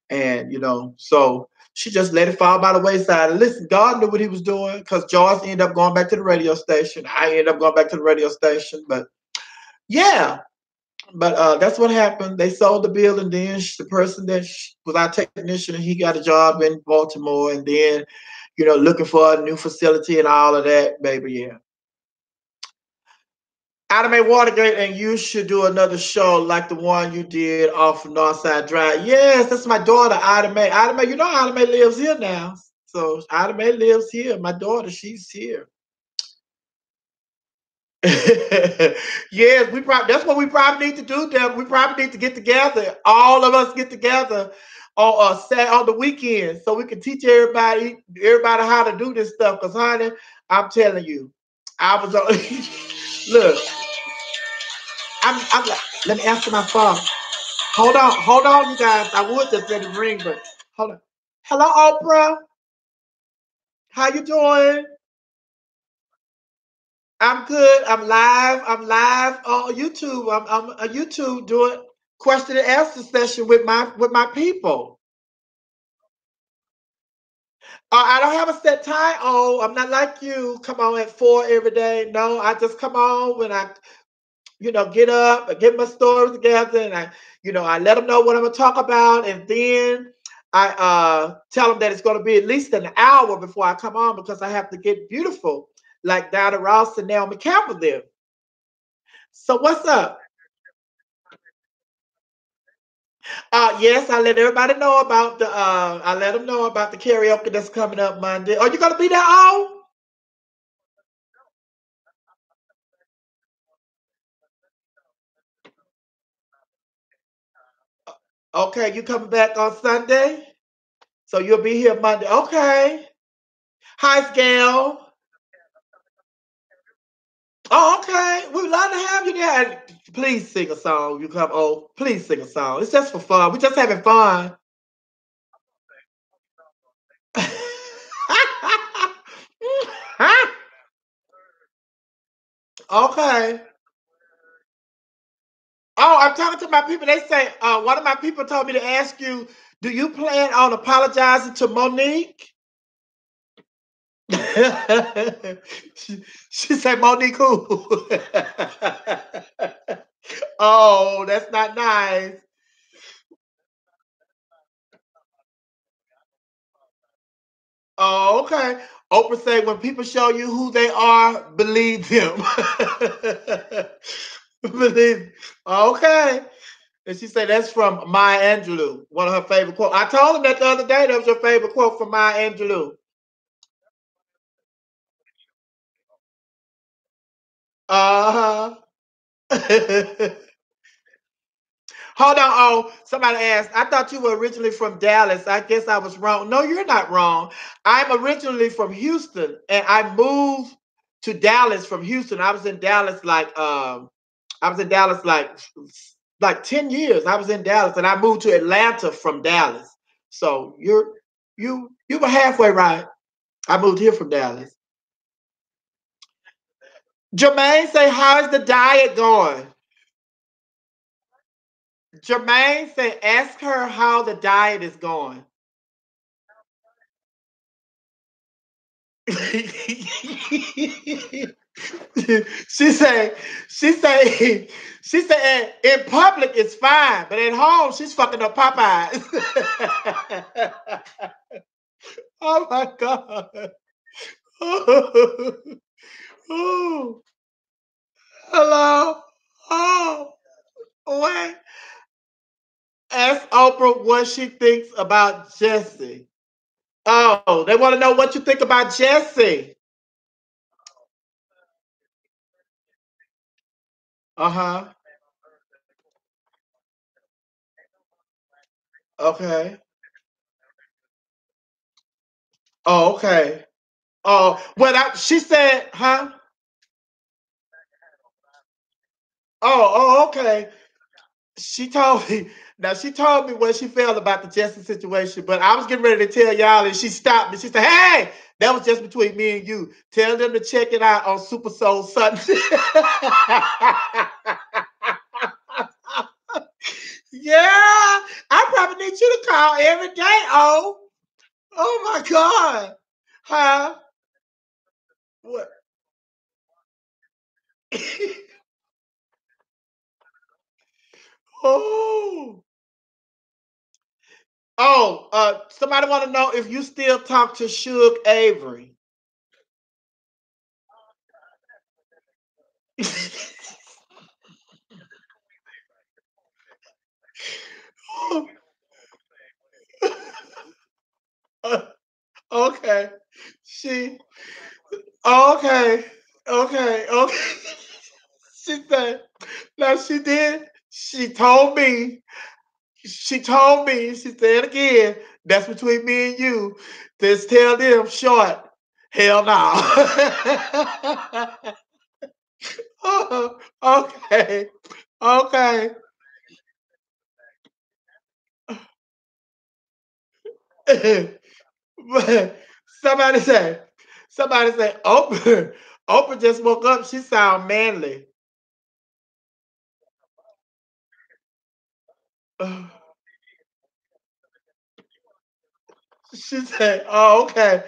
S1: And, so she just let it fall by the wayside. And listen, God knew what he was doing because Joyce ended up going back to the radio station. I ended up going back to the radio station. But yeah. But that's what happened. They sold the building. Then the person that was our technician, he got a job in Baltimore. And then, looking for a new facility and all of that, baby. Yeah. Anime Watergate, and you should do another show like the one you did off of Northside Drive. Yes, that's my daughter, Anime. Anime, Anime lives here now. So Anime lives here. My daughter, she's here. Yes, that's what we probably need to do, Deb. We probably need to get together. All of us get together on the weekend so we can teach everybody how to do this stuff. Because honey, I'm telling you, I was on look, I'm like, let me answer my phone. Hold on, you guys. I would just let it ring, but hold on. Hello, Oprah. How you doing? I'm good. I'm live. I'm live on YouTube. I'm on YouTube doing question and answer session with my people. I don't have a set time. Oh, I'm not like you. Come on at 4 every day. No, I just come on when I, get up, and get my stories together, and I let them know what I'm gonna talk about, and then I tell them that it's going to be at least an hour before I come on because I have to get beautiful, like Donna Ross and Naomi Campbell there. So what's up? Yes, I let everybody know about the. I let them know about the karaoke that's coming up Monday. Are you going to be there all? Okay, you coming back on Sunday? So you'll be here Monday. Okay. Hi, Gail. Oh, okay. We'd love to have you there. And please sing a song. You come. Oh, please sing a song. It's just for fun. We're just having fun. Okay. Oh, I'm talking to my people. They say one of my people told me to ask you, do you plan on apologizing to Monique? she said Monique who? Oh, that's not nice. Oh, okay. Oprah say when people show you who they are, believe them. believe. Okay. And she said that's from Maya Angelou, one of her favorite quotes. I told him that the other day that was your favorite quote from Maya Angelou. Uh huh. Hold on. Oh, somebody asked. I thought you were originally from Dallas. I guess I was wrong. No, you're not wrong. I'm originally from Houston, and I moved to Dallas from Houston. I was in Dallas like 10 years. I was in Dallas, and I moved to Atlanta from Dallas. So you were halfway right. I moved here from Dallas. Jermaine say, how is the diet going? Jermaine say, ask her how the diet is going. she say, she say, she said in public it's fine, but at home she's fucking up Popeyes. Oh my god. Oh, hello. Oh, wait. Ask Oprah what she thinks about Jesse. Oh, they want to know what you think about Jesse. Uh huh. Okay. Oh, okay. Oh, well, she said, huh? Oh, okay. She told me. Now she told me what she felt about the Jesse situation, but I was getting ready to tell y'all, and she stopped me. She said, "Hey, that was just between me and you. Tell them to check it out on Super Soul Sunday." Yeah, I probably need you to call every day. Oh my God, huh? What? Oh, oh. Somebody want to know if you still talk to Suge Avery. Okay. She okay. Okay. Okay. She said, now she did. She said again, that's between me and you. Just tell them short. Hell no. Oh, okay. Okay. somebody say, somebody say, Oprah, Oprah just woke up. She sound manly. She said, "Oh, okay."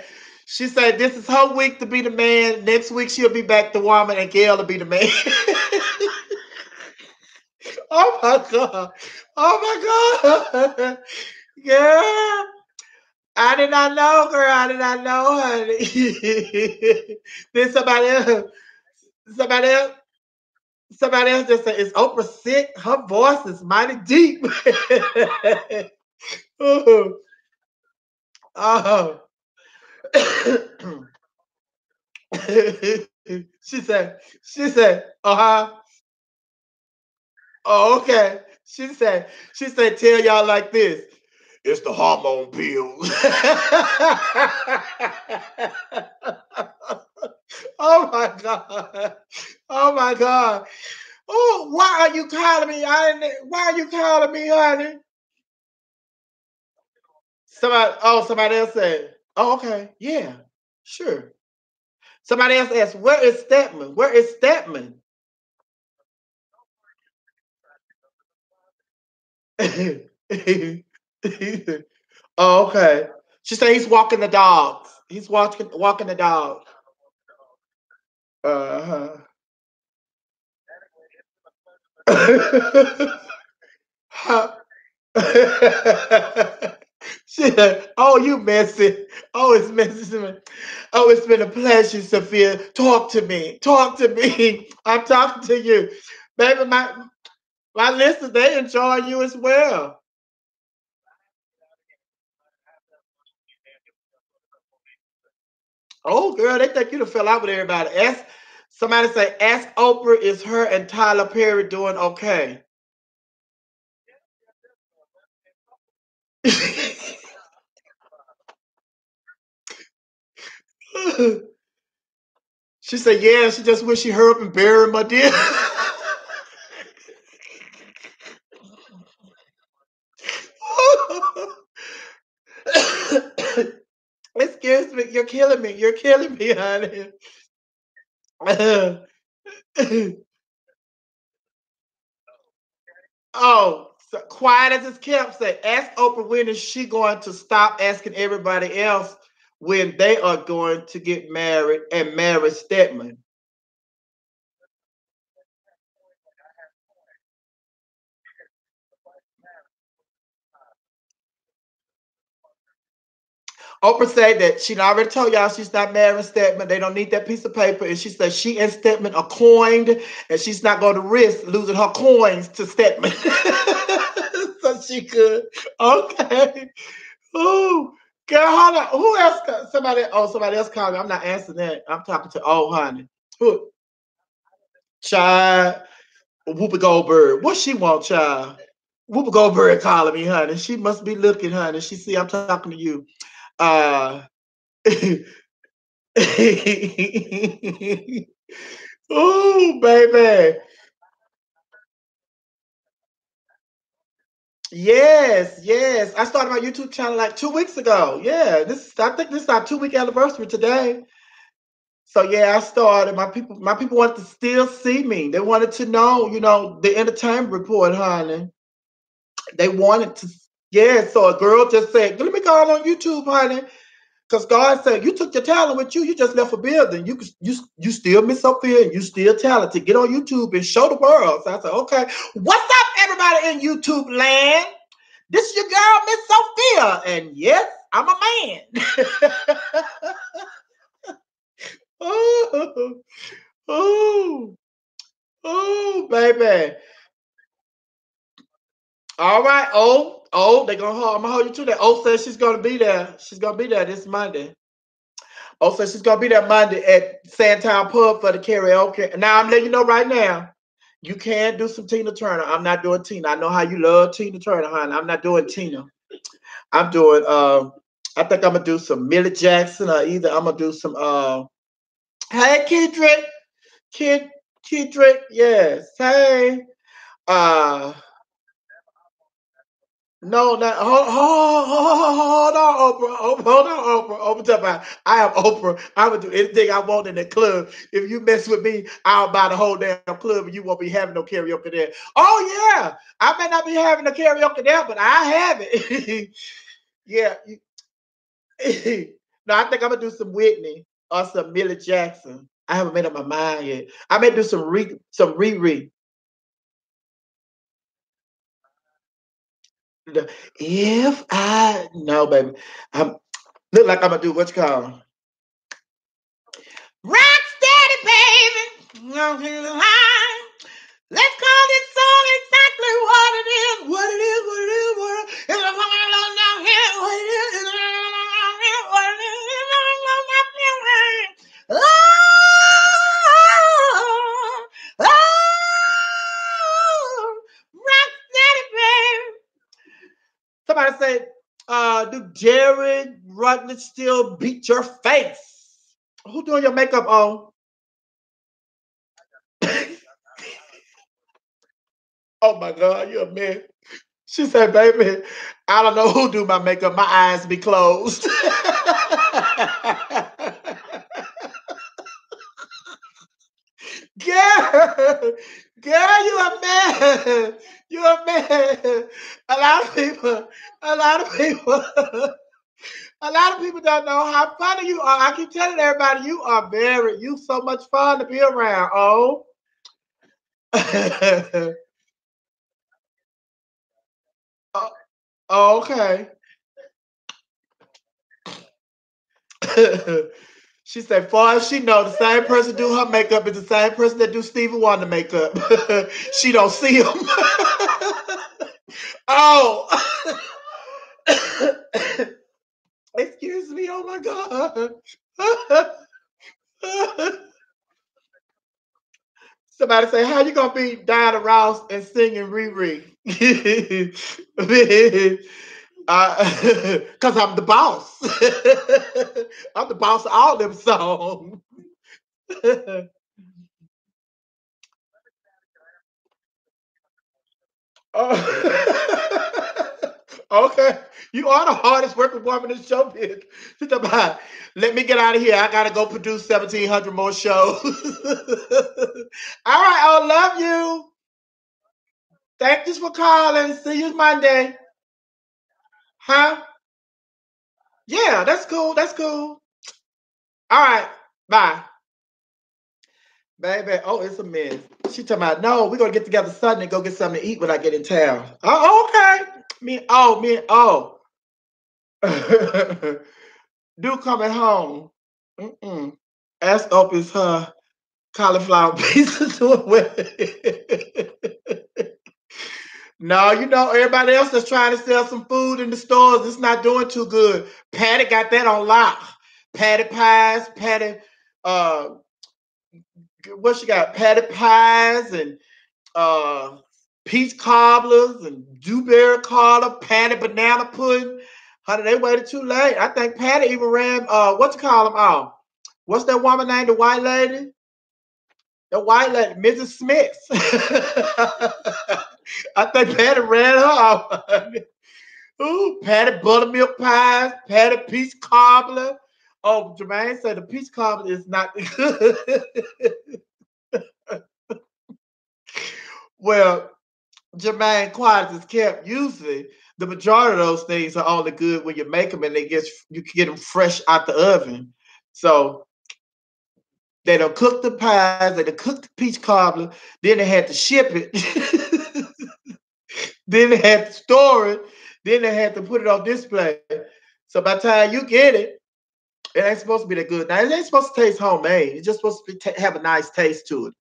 S1: She said, "This is her week to be the man. Next week she'll be back the woman, and Gail will be the man." Oh my god! Oh my god! Yeah. I did not know, girl. I did not know, honey. Then somebody else, somebody else just said, "Is Oprah sick? Her voice is mighty deep." Oh, oh. she said, uh-huh. Oh, okay. She said, tell y'all like this. It's the hormone pills. Oh my God. Oh my God. Oh, why are you calling me? Why are you calling me, honey? Somebody else said, oh, okay. Yeah, sure. Somebody else asked, where is Stepman? Where is Stepman? Oh, okay. She said he's walking the dogs. He's walking the dog. Uh-huh. Huh. She said, oh, you messy. Oh, it's messy. Oh, it's been a pleasure, Sophia. Talk to me. Talk to me. I'm talking to you. Baby, my listeners, they enjoy you as well. Oh, girl, they think you done fell out with everybody. Somebody say, ask Oprah, is her and Tyler Perry doing okay? She said, yeah, she just wish she hurry up and bury my dear. Excuse me, you're killing me. You're killing me, honey. Oh, so quiet as it's kept. Say, ask Oprah when is she going to stop asking everybody else when they are going to get married and marry Stedman. Oprah said that she already told y'all she's not marrying Stedman. They don't need that piece of paper. And she said she and Stedman are coined and she's not going to risk losing her coins to Stedman. So she could. Okay. Oh, girl, hold on. Who else? Somebody else called me. I'm not answering that. I'm talking to old honey. Who? Child. Whoopi Goldberg. What she want, child? Whoopi Goldberg calling me, honey. She must be looking, honey. She see I'm talking to you. Uh Oh, baby. Yes, yes. I started my YouTube channel like 2 weeks ago. Yeah, I think this is our 2 week anniversary today. So yeah, I started. My people wanted to still see me. They wanted to know, the entertainment report, honey. They wanted to, yeah. So a girl just said, "Let me call on YouTube, honey." Because God said, you took your talent with you. You just left a building. You still Miss Sophia and you still talented. Get on YouTube and show the world. So I said, okay. What's up, everybody in YouTube land? This is your girl, Miss Sophia. And yes, I'm a man. Oh, oh, oh, baby. All right. They're gonna hold. I'm gonna hold you to that. Oh says she's gonna be there. She's gonna be there this Monday. Oh, so she's gonna be there Monday at Sandtown Pub for the karaoke. Now I'm letting you know right now, you can do some Tina Turner. I'm not doing Tina. I know how you love Tina Turner, honey. I'm not doing Tina. I'm doing I think I'm gonna do some Millie Jackson or either I'm gonna do some hey Kendrick. Kid Kendrick, yes. Hey. Uh no, no, hold on, Oprah. Hold on, Oprah. Oprah, talk about I have Oprah. I would do anything I want in the club. If you mess with me, I'll buy the whole damn club, and you won't be having no karaoke there. Oh yeah, I may not be having the karaoke there, but I have it. Yeah. No, I think I'm gonna do some Whitney or some Millie Jackson. I haven't made up my mind yet. I may do some Riri. If I no, baby. Look like I'm gonna do what you call rock steady, baby. No, here's the line. Let's call this song exactly what it is. What it is, what it is, what it is. It's a song down here. What it is, it's a song here. What it is, it's a song down here. Oh, oh, rock steady, baby. Somebody say, do Jared Rutledge still beat your face? Who doing your makeup on? Oh my God, you're a man. She said, baby, I don't know who do my makeup. My eyes be closed. Girl, you a man. You a man. A lot of people, a lot of people, a lot of people don't know how funny you are. I keep telling everybody, you so much fun to be around. Oh. Oh, okay. She said, far as she know, the same person do her makeup is the same person that do Stevie Wonder makeup. She don't see him. Oh. Excuse me. Oh my God. Somebody say, how you gonna be Diana Ross and singing Riri? Cause I'm the boss. I'm the boss of all them songs. Oh. Okay. You are the hardest working woman in showbiz. Let me get out of here. I gotta go produce 1,700 more shows. All right, I love you. Thank you for calling. See you Monday. Huh? Yeah, that's cool. That's cool. All right. Bye. Baby. Oh, it's a mess. She talking about, no, we're gonna get together Sunday and go get something to eat when I get in town. Oh, okay. Oh. Do coming home. Mm-mm. Ask opens her cauliflower pieces to a wedding. No, everybody else that's trying to sell some food in the stores, it's not doing too good. Patty got that on lock. Patty pies, uh, what she got? Patty pies and peach cobblers and dewberry cobbler, Patty banana pudding. Honey, they waited too late. I think Patty even ran, what you call them? Oh, what's that woman named the white lady? The white lady, Mrs. Smith. I think Patty ran her off. Ooh, Patty buttermilk pies, Patty peach cobbler. Oh, Jermaine said the peach cobbler is not good. Well, Jermaine, quiet is kept. Usually, the majority of those things are only good when you make them and you can get them fresh out the oven. So they don't cook the pies, they don't cook the peach cobbler, then they had to ship it. Then they had to store it. Then they had to put it on display. So by the time you get it, it ain't supposed to be that good. Now, it ain't supposed to taste homemade. It's just supposed to have a nice taste to it.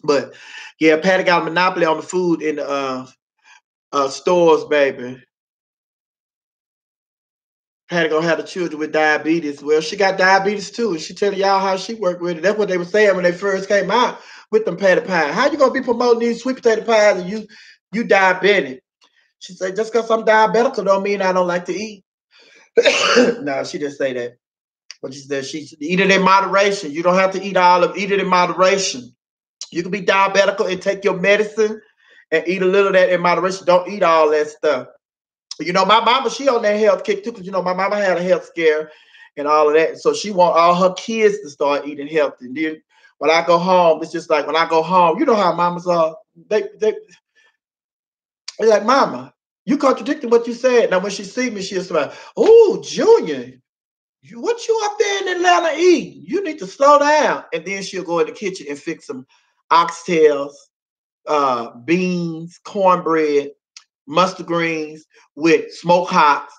S1: But yeah, Patty got a monopoly on the food in the stores, baby. Patty gonna have the children with diabetes. Well, she got diabetes too, and she telling y'all how she worked with it. That's what they were saying when they first came out with them patty pies. How you gonna be promoting these sweet potato pies and you diabetic? She said, just because I'm diabetical don't mean I don't like to eat. No, she didn't say that. But she said she eat it in moderation. You don't have to eat all of it. Eat it in moderation. You can be diabetical and take your medicine and eat a little of that in moderation. Don't eat all that stuff. My mama, she on that health kick too, because my mama had a health scare and all of that. So she want all her kids to start eating healthy. And then when I go home, it's just like when I go home, you know how mamas are. They're like, Mama, you contradicted what you said. Now when she see me, she'll say, oh, Junior, what you up there in Atlanta eating? You need to slow down. And then she'll go in the kitchen and fix some oxtails, beans, cornbread, mustard greens with smoked hops,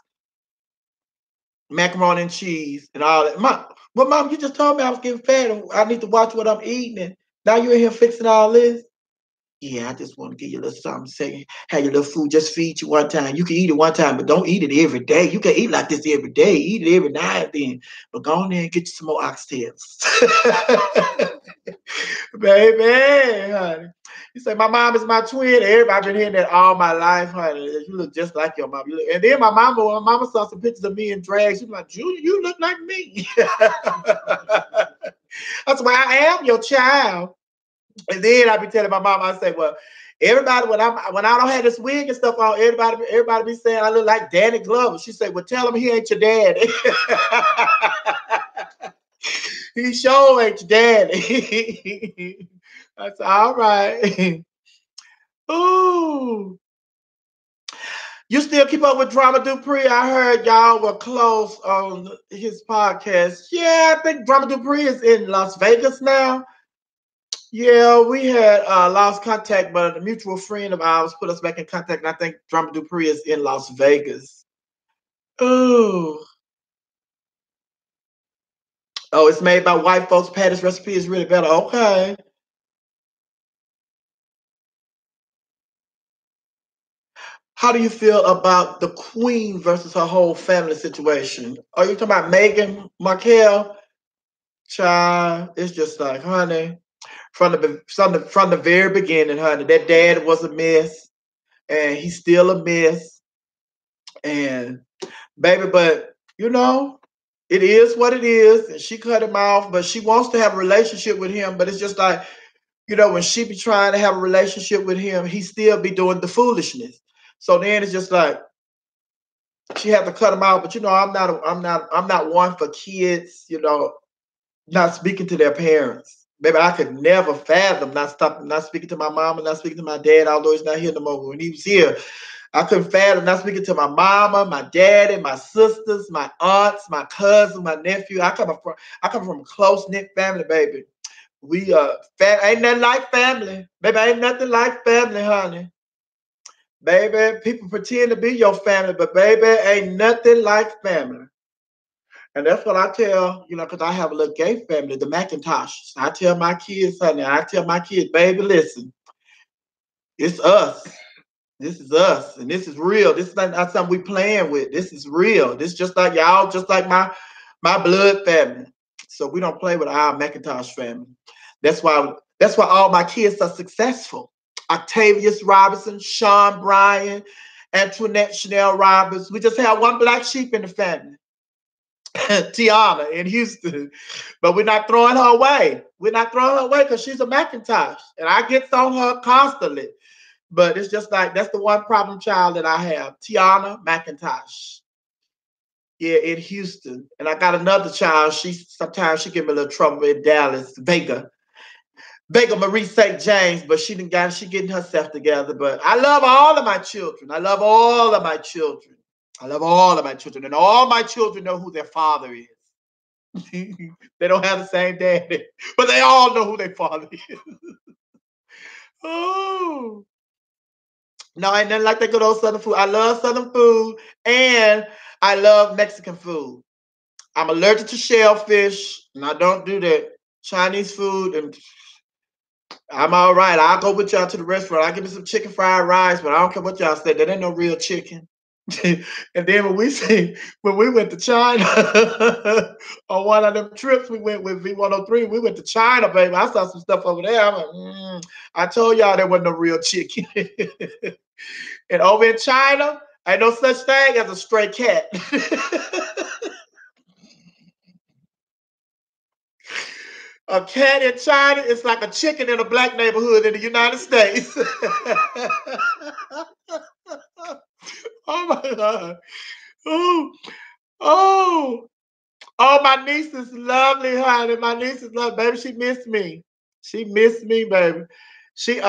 S1: macaroni and cheese and all that. Well, Mom, you just told me I was getting fat and I need to watch what I'm eating. And now you're in here fixing all this. Yeah, I just want to give you a little something. Say, have your little food. Just feed you one time. You can eat it one time, but don't eat it every day. You can eat like this every day. Eat it every now and then. But go on there and get you some more oxtails. Baby, honey. You say, my mom is my twin. Everybody been hearing that all my life, honey. You look just like your mom. And then my mama saw some pictures of me in drag. She was like, Junior, you look like me. That's why I am your child. And then I be telling my mom, I say, well, everybody, when I don't have this wig and stuff on, everybody be saying I look like Danny Glover. She said, well, tell him he ain't your daddy. He sure ain't your daddy. I said, all right. Ooh. You still keep up with Drama Dupree? I heard y'all were close on his podcast. Yeah, I think Drama Dupree is in Las Vegas now. Yeah, we had lost contact, but a mutual friend of ours put us back in contact, and I think Drama Dupree is in Las Vegas. Ooh. Oh, it's made by white folks. Patty's recipe is really better. Okay. How do you feel about the queen versus her whole family situation? Are you talking about Meghan Markle? Child, it's just like, honey, from the very beginning, honey, that dad was a mess, and he's still a mess, and baby, but you know, it is what it is, and she cut him off, but she wants to have a relationship with him, but it's just like, you know, when she be trying to have a relationship with him, he still be doing the foolishness. So then it's just like she had to cut him out. But you know, I'm not one for kids, you know, not speaking to their parents. Maybe I could never fathom not speaking to my mom and not speaking to my dad, although he's not here no more. When he was here, I couldn't fathom not speaking to my mama, my daddy, my sisters, my aunts, my cousin, my nephew. I come from a close knit family, baby. We ain't nothing like family, baby. Ain't nothing like family, honey. Baby, people pretend to be your family, but baby, ain't nothing like family. And that's what I tell, you know, because I have a little gay family, the McIntoshes. I tell my kids, honey, I tell my kids, baby, listen, it's us. This is us, and this is real. This is not something we playing with. This is real. This just like y'all, just like my blood family. So we don't play with our McIntosh family. That's why all my kids are successful. Octavius Robinson, Sean Bryan, Antoinette Chanel Roberts. We just have one black sheep in the family. Tiana in Houston. But we're not throwing her away. We're not throwing her away because she's a McIntosh. And I get on her constantly. But it's just like that's the one problem child that I have. Tiana McIntosh. Yeah, in Houston. And I got another child. Sometimes she give me a little trouble in Dallas, Vega Marie St. James, but she getting herself together. But I love all of my children. I love all of my children. I love all of my children. And all my children know who their father is. They don't have the same daddy, but they all know who their father is. Oh. No, ain't nothing like that good old Southern food. I love Southern food and I love Mexican food. I'm allergic to shellfish and I don't do that. Chinese food and I'm all right. I'll go with y'all to the restaurant. I'll give me some chicken fried rice, but I don't care what y'all said. That ain't no real chicken. And then when we went to China on one of them trips, we went with V103. We went to China, baby. I saw some stuff over there. I'm like, I told y'all there wasn't no real chicken. And over in China, ain't no such thing as a stray cat. A cat in China is like a chicken in a black neighborhood in the United States. Oh my God. Oh, oh, oh, my niece is lovely, honey. My niece is lovely. Baby, she missed me. She missed me, baby. She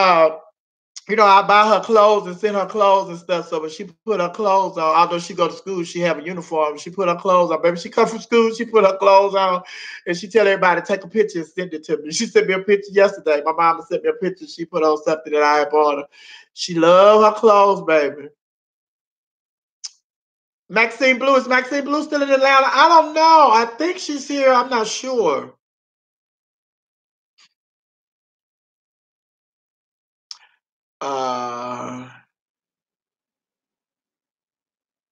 S1: you know, I buy her clothes and send her clothes and stuff. So when she put her clothes on, although she go to school, she have a uniform. She put her clothes on. Baby, she come from school, she put her clothes on, and she tell everybody to take a picture and send it to me. She sent me a picture yesterday. My mama sent me a picture. She put on something that I had bought her. She love her clothes, baby. Maxine Blue, is Maxine Blue still in Atlanta? I don't know. I think she's here. I'm not sure. Uh,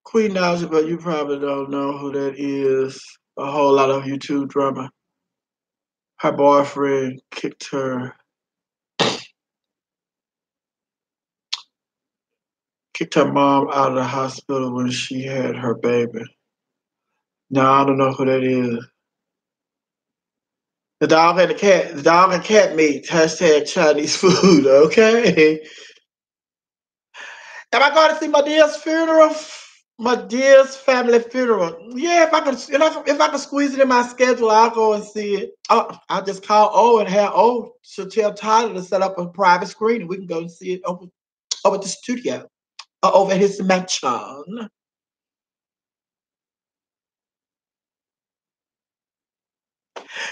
S1: Queen Naja, but you probably don't know who that is. A whole lot of YouTube drama. Her boyfriend kicked her mom out of the hospital when she had her baby. No, I don't know who that is. The dog and the cat. The dog and cat meat. Hashtag Chinese food. Okay. Am I going to see my dear's funeral? My dear's family funeral. Yeah, if I could squeeze it in my schedule, I'll go and see it. Oh, I'll just call O and have O to tell Tyler to set up a private screen and we can go and see it over at the studio. Over at his mansion.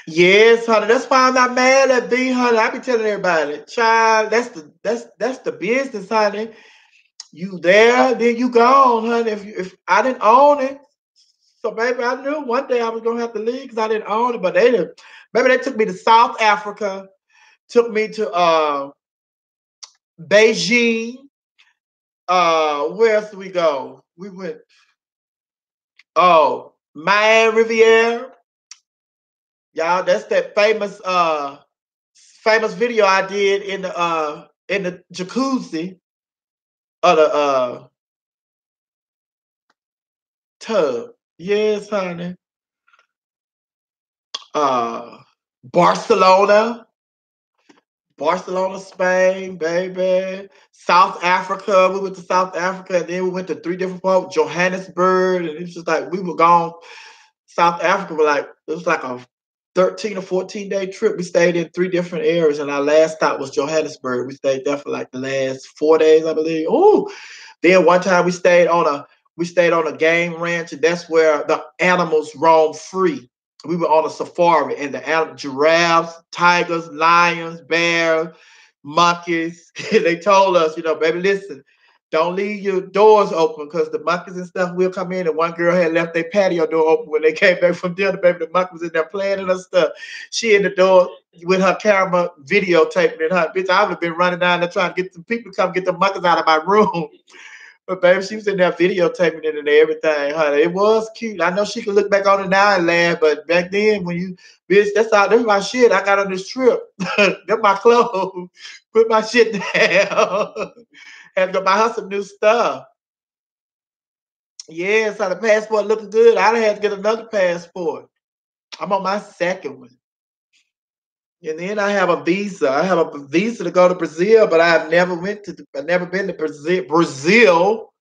S1: Yes, honey. That's why I'm not mad at B, honey. I be telling everybody, child, that's the business, honey. You there, then you gone, honey. If I didn't own it, so baby, I knew one day I was gonna have to leave because I didn't own it. But they did. Baby, they took me to South Africa, took me to Beijing. Where else did we go? We went Mayan Riviera. Y'all, that's that famous video I did in the jacuzzi of the tub. Yes, honey. Uh Barcelona. Barcelona, Spain, baby. South Africa. We went to South Africa and then we went to three different parts, Johannesburg. And it's just like we were gone. South Africa was like, it was like a 13 or 14-day trip. We stayed in three different areas, and our last stop was Johannesburg. We stayed there for like the last 4 days, I believe. Oh, then one time we stayed on a game ranch, and that's where the animals roam free. We were on a safari, and the giraffes, tigers, lions, bears, monkeys. They told us, baby, listen, don't leave your doors open because the monkeys and stuff will come in. And one girl had left their patio door open when they came back from dinner. Baby, the monkey was in there playing and her stuff. She in the door with her camera videotaping it. Her bitch, I would have been running down there trying to get some people to come get the monkeys out of my room. But baby, she was in there videotaping it and everything, honey. It was cute. I know she can look back on it now and laugh, but back then, when you, bitch, that's my shit I got on this trip. That's my clothes. Put my shit down. Had to go buy her some new stuff. Yeah, so the passport looking good. I done had to get another passport. I'm on my second one. And then I have a visa. I have a visa to go to Brazil, but I've never been to Brazil.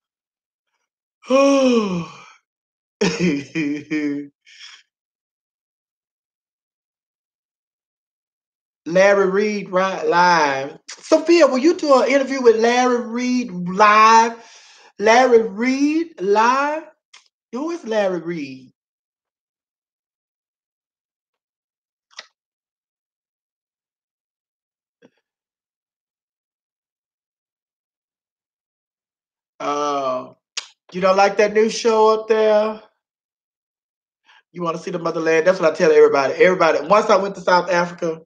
S1: Larry Reed right live. Sophia, will you do an interview with Larry Reed live? Larry Reed live? Who is Larry Reed? Uh, you don't like that new show up there? You want to see the motherland? That's what I tell everybody. Everybody, once I went to South Africa,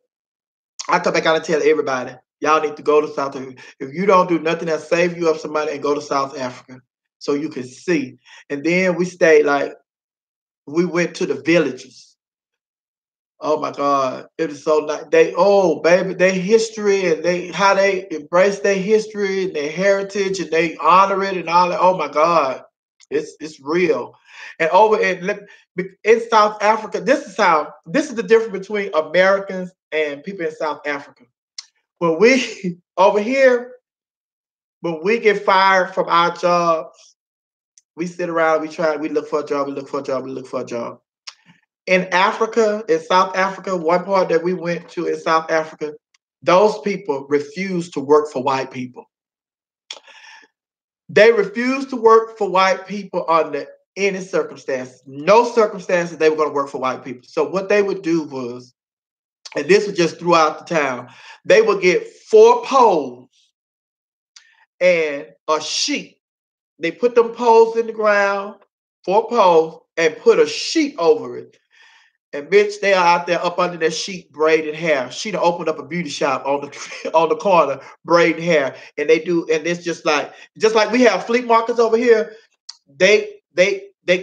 S1: I come back out and tell everybody, y'all need to go to South Africa. If you don't do nothing that save you up some money and go to South Africa so you can see. And then we stayed we went to the villages. Oh my God, it is so nice. Baby, their history and how they embrace their history and their heritage and they honor it and all that. Oh my God, it's real. And in South Africa, this is the difference between Americans and people in South Africa. When we over here, when we get fired from our jobs, we sit around, we look for a job, we look for a job, we look for a job. In South Africa, one part that we went to in South Africa, those people refused to work for white people. They refused to work for white people under any circumstances. No circumstances they were going to work for white people. So what they would do was, and this was just throughout the town, they would get 4 poles and a sheet. They put them poles in the ground 4 poles, and put a sheet over it. And bitch, they are out there up under that sheet braiding hair. She done opened up a beauty shop on the on the corner, braiding hair. And they do, and it's just like we have flea markets over here. They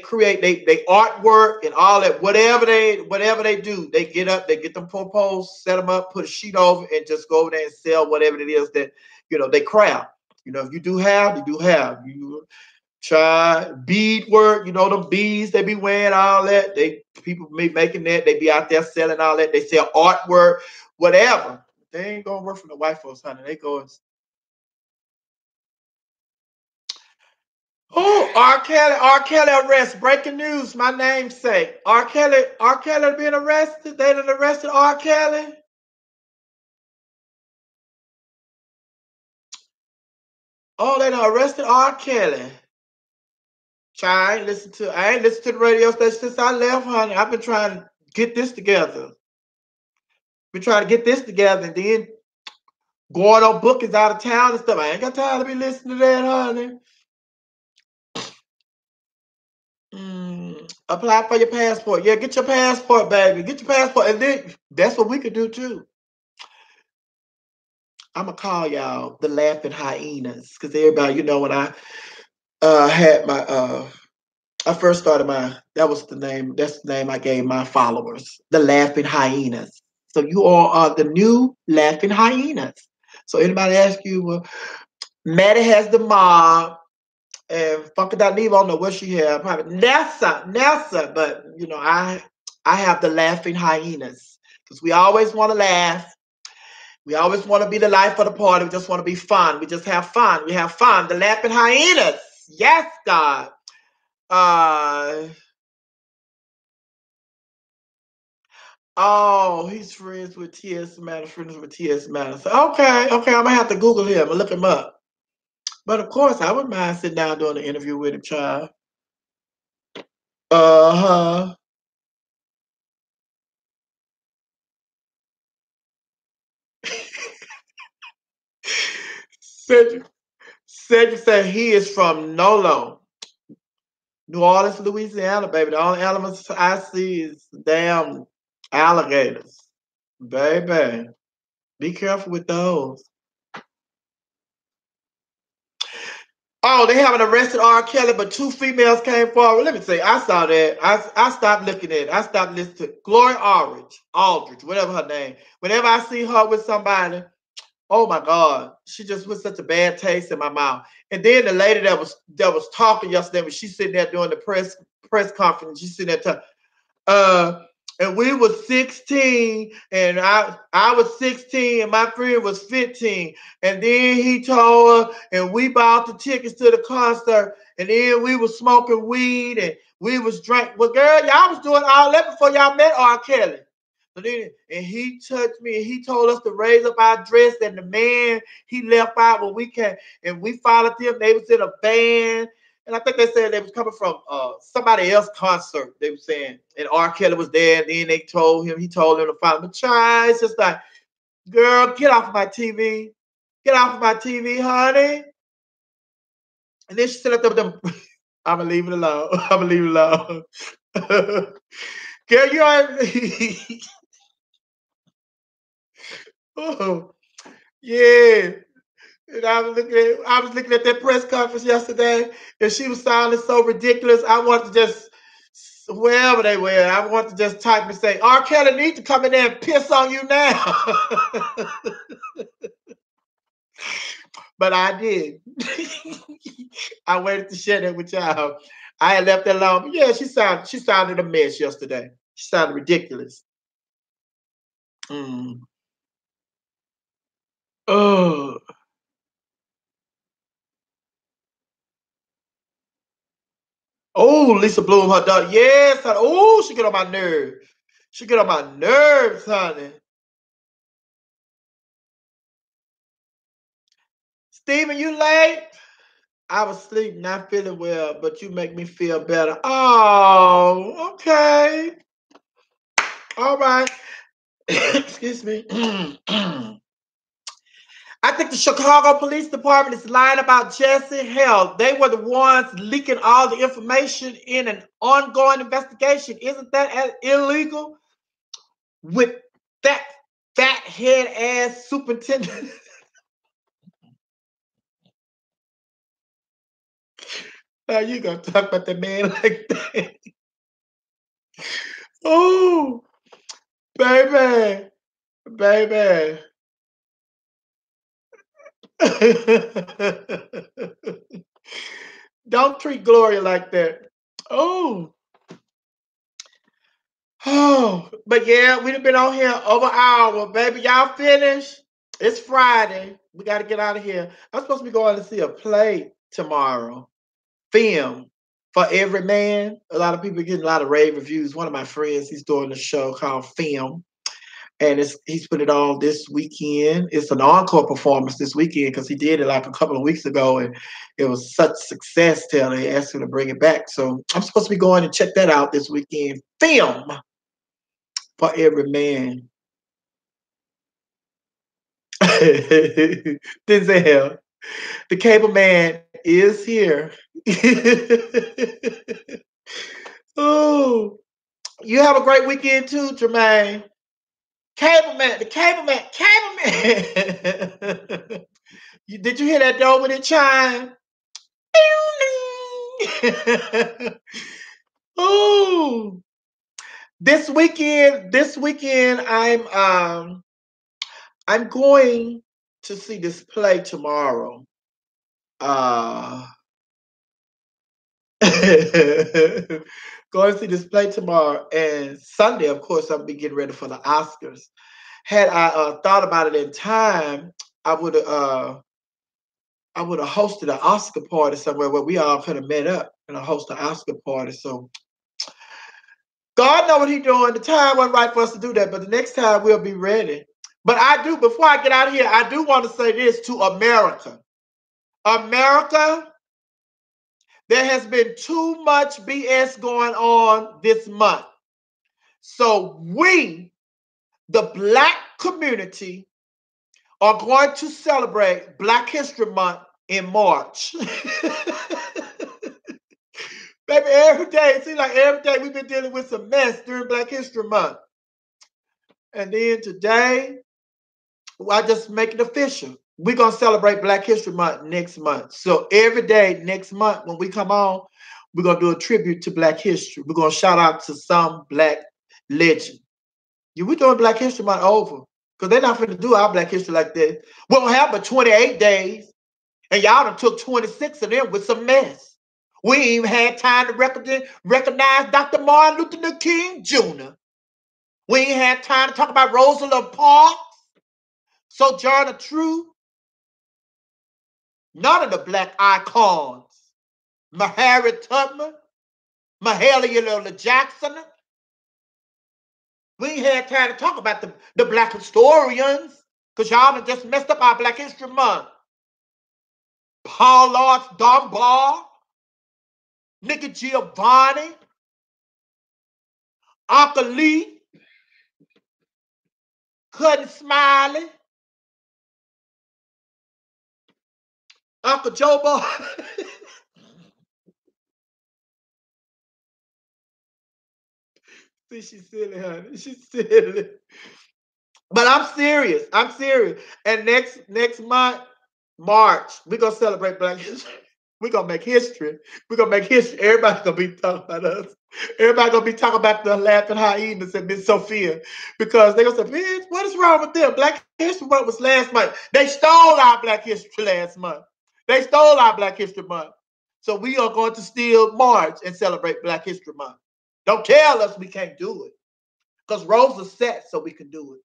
S1: create they artwork and all that, whatever they do, they get up, they get them poles, set them up, put a sheet over, and just go over there and sell whatever it is that they craft. If you do have, you do have. You try bead work, them beads they be wearing, all that. People be making that, they be out there selling all that. They sell artwork, whatever. They ain't gonna work for the white folks, honey. They go. Oh, R. Kelly arrest. Breaking news, my namesake. R. Kelly being arrested. They done arrested R. Kelly. Oh, they done arrested R. Kelly. I ain't listened to the radio station since I left, honey. I've been trying to get this together. And then going on bookings out of town and stuff. I ain't got time to be listening to that, honey. Apply for your passport. Yeah, get your passport, baby. Get your passport. And then that's what we could do too. I'm gonna call y'all the laughing hyenas. Because everybody, when I had my I first started that's the name I gave my followers, the laughing hyenas. So you all are the new laughing hyenas. So anybody ask you, well, Maddie has the mob, and Funkadelive, I don't know what she had, probably Nessa, but I have the laughing hyenas because we always want to laugh. We always want to be the life of the party. We just want to be fun. We just have fun. We have fun. The laughing hyenas. Yes, God. Oh, he's friends with T.S. Matter. So, okay. I'm gonna have to Google him and look him up. But of course, I wouldn't mind sitting down doing an interview with him, child. Uh-huh. Cedric said he is from Nolo, New Orleans, Louisiana, baby. The only animals I see is damn alligators. Baby, be careful with those. Oh, they haven't arrested R. Kelly, but 2 females came forward. Let me say, I saw that. I stopped looking at it. I stopped listening to Gloria Aldridge, whatever her name. Whenever I see her with somebody, oh my God, she just put such a bad taste in my mouth. And then the lady that was talking yesterday, when she's sitting there doing the press conference, she's sitting there and we was 16, and I was 16, and my friend was 15. And then he told her, and we bought the tickets to the concert, and then we was smoking weed, and we was drinking. Well, girl, y'all was doing all that before y'all met R. Kelly. So then, and he touched me, and he told us to raise up our dress, and the man he left out when we came, and we followed them. They was in a van. And I think they said they was coming from somebody else's concert. They were saying, and R. Kelly was there. And then he told him to follow. But child, it's just like, girl, get off of my TV. Get off of my TV, honey. And then she said up there with them, I'm going to leave it alone. I'm going to leave it alone. Girl, you are. Oh, yeah. And I was looking at that press conference yesterday, and she was sounding so ridiculous. I wanted to just, wherever they were, I wanted to just type and say, R. Kelly needs to come in there and piss on you now. But I did. I waited to share that with y'all. I had left that alone. But yeah, she sounded a mess yesterday. She sounded ridiculous. Oh. Oh, Lisa Bloom, her daughter. Yes, honey. Oh, she get on my nerves. She get on my nerves, honey. Steven, you late? I was asleep, not feeling well, but you make me feel better. Oh, okay. All right. Excuse me. I think the Chicago Police Department is lying about Jesse. Hell, they were the ones leaking all the information in an ongoing investigation. Isn't that illegal? With that fat head ass superintendent. Now you gonna talk about the man like that? Oh, baby, baby. Don't treat Gloria like that. Oh, oh, but yeah, we've been on here over an hour, baby. Y'all finished? It's Friday. We got to get out of here. I'm supposed to be going to see a play tomorrow. Film for every man. A lot of people getting a lot of rave reviews. One of my friends, he's doing a show called Film, and he's put it on this weekend. It's an encore performance this weekend because he did it like a couple of weeks ago, and it was such success till they asked him to bring it back. So I'm supposed to be going and check that out this weekend. Film for every man. Denzel, the cable man is here. Oh, you have a great weekend too, Jermaine. Cable man, the cable man, cable man. Did you hear that door when it chimed? Oh, this weekend, I'm going to see this play tomorrow. Going to see this play tomorrow, and Sunday, of course, I'll be getting ready for the Oscars. Had I thought about it in time, I would have hosted an Oscar party somewhere where we all could have met up and host an Oscar party. So God know what He's doing. The time wasn't right for us to do that, but the next time we'll be ready. But I do, before I get out of here, I do want to say this to America. America, there has been too much BS going on this month. So we, the Black community, are going to celebrate Black History Month in March. Baby, every day, it seems like every day we've been dealing with some mess during Black History Month. And then today, I just make it official. We're going to celebrate Black History Month next month. So every day next month when we come on, we're going to do a tribute to Black history. We're going to shout out to some Black legend. Yeah, we're doing Black History Month over because they're not going to do our Black History like that. We don't have but 28 days, and y'all done took 26 of them with some mess. We ain't even had time to recognize Dr. Martin Luther King Jr. We ain't had time to talk about Rosa Parks, Sojourner Truth, none of the Black icons. Harriet Tubman, Mahalia Jackson. We ain't had time to talk about the Black historians because y'all done just messed up our Black History Month. Paul Lawrence Dunbar, Nikki Giovanni, Uncle Lee, Cutting Smiley, Uncle Joe Boy. See, she's silly, honey. She's silly. But I'm serious. I'm serious. And next month, March, we're gonna celebrate Black History. We're gonna make history. We're gonna make history. Everybody's gonna be talking about us. Everybody gonna be talking about the laughing hyenas and Miss Sophia because they're gonna say, "Bitch, what is wrong with them? Black History Month was last month. They stole our Black History last month. They stole our Black History Month. So we are going to steal March and celebrate Black History Month. Don't tell us we can't do it. Because Rosa set so we can do it.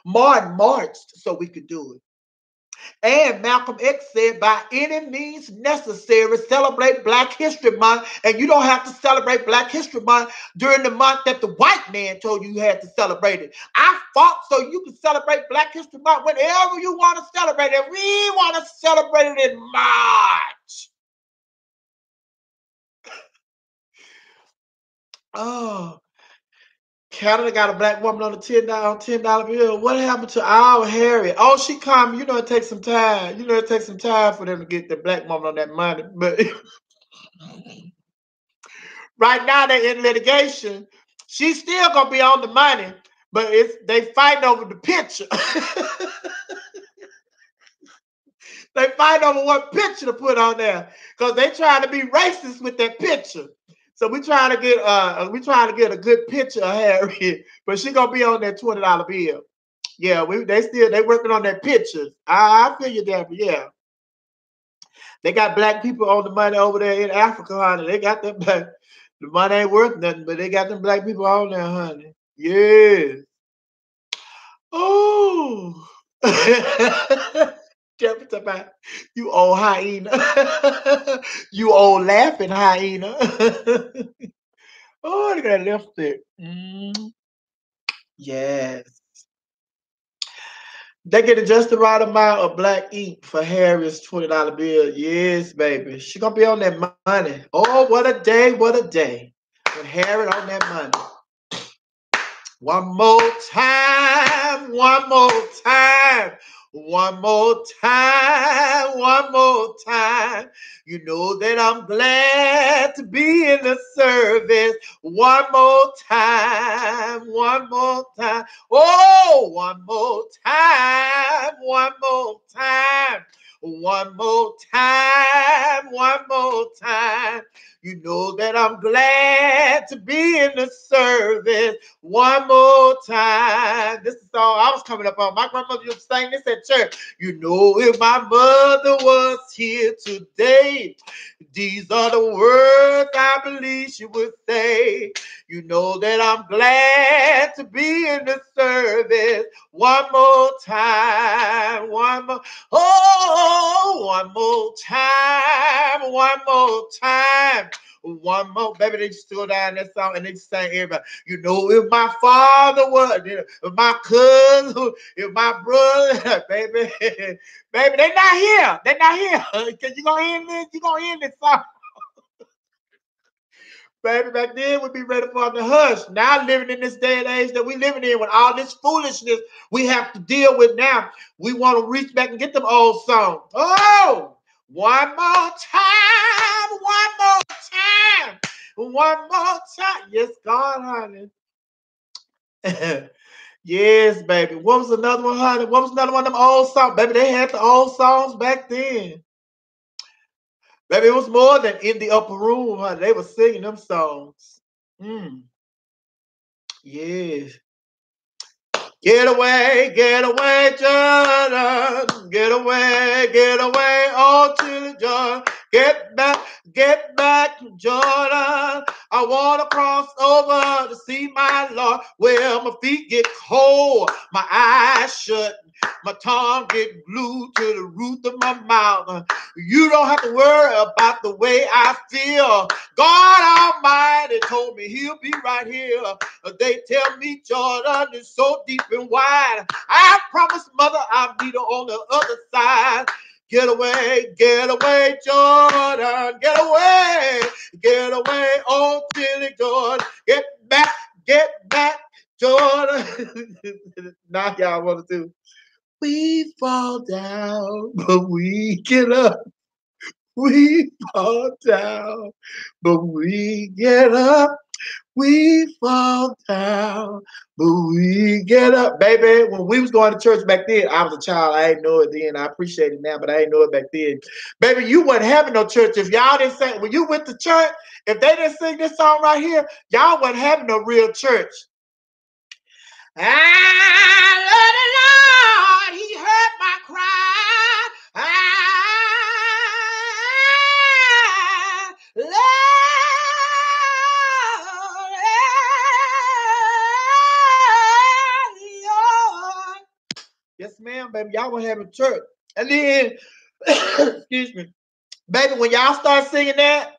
S1: Martin marched so we could do it. And Malcolm X said, by any means necessary, celebrate Black History Month. And you don't have to celebrate Black History Month during the month that the white man told you had to celebrate it. I fought so you can celebrate Black History Month whenever you want to celebrate it. We want to celebrate it in March. Oh, Canada got a black woman on the $10 bill. What happened to our Harriet? Oh, she coming. You know it takes some time. You know it takes some time for them to get the black woman on that money. But right now they're in litigation. She's still gonna be on the money, but they fighting over the picture. They fight over what picture to put on there because they trying to be racist with that picture. So we trying to get a good picture of Harriet, but she gonna be on that $20 bill. Yeah, they working on that picture. I feel you, Deborah. Yeah, they got black people on the money over there in Africa, honey. They got them black. The money ain't worth nothing, but they got them black people on there, honey. Yes. Oh. You old hyena. You old laughing hyena. Oh, look at that lipstick. Yes. They get just the right amount of black ink for Harriet's $20 bill. Yes, baby. She gonna be on that money. Oh, what a day, what a day. With Harriet on that money. One more time, one more time. One more time, one more time. You know that I'm glad to be in the service. One more time, one more time. Oh, one more time, one more time. One more time, one more time. You know that I'm glad to be in the service. One more time. This is the song I was coming up on. My grandmother used to sing this at church. You know, if my mother was here today, these are the words I believe she would say. You know that I'm glad to be in the service. One more time. One more. Oh, one more time. One more time. One more, baby, they just go down that song and they just sang everybody. You know, if my father was, if my cousin, if my brother, baby, baby, they not here. They not here. Cause you gonna end this, song. Baby, back then we'd be ready for the hush. Now living in this day and age that we living in with all this foolishness we have to deal with now, we want to reach back and get them old songs. Oh, one more time, one more time. One more time. Yes, God, honey. Yes, baby. What was another one, honey? What was another one of them old songs? Baby, they had the old songs back then. Baby, it was more than in the upper room, honey. They were singing them songs. Yes. Get away, Jordan. Get away, oh, to Jordan. Get back, Jordan. I want to cross over to see my Lord. Well, my feet get cold, my eyes shut, my tongue get glued to the roof of my mouth. You don't have to worry about the way I feel. God Almighty told me he'll be right here. They tell me Jordan is so deep and wide. I promised mother I'll meet her on the other side. Get away, Jordan. Get away, oh, Tilly Jordan. Get back, Jordan. Now y'all want to do. We fall down, but we get up. We fall down, but we get up. We fall down, but we get up. Baby, when we was going to church back then, I was a child. I didn't know it then. I appreciate it now, but I didn't know it back then. Baby, you wasn't having no church. If y'all didn't sing, when you went to church, if they didn't sing this song right here, y'all wasn't having no real church. I love the Lord. He heard my cry. I love the Lord. Yes, ma'am, baby. Y'all were having church. And then, excuse me, baby, when y'all start singing that,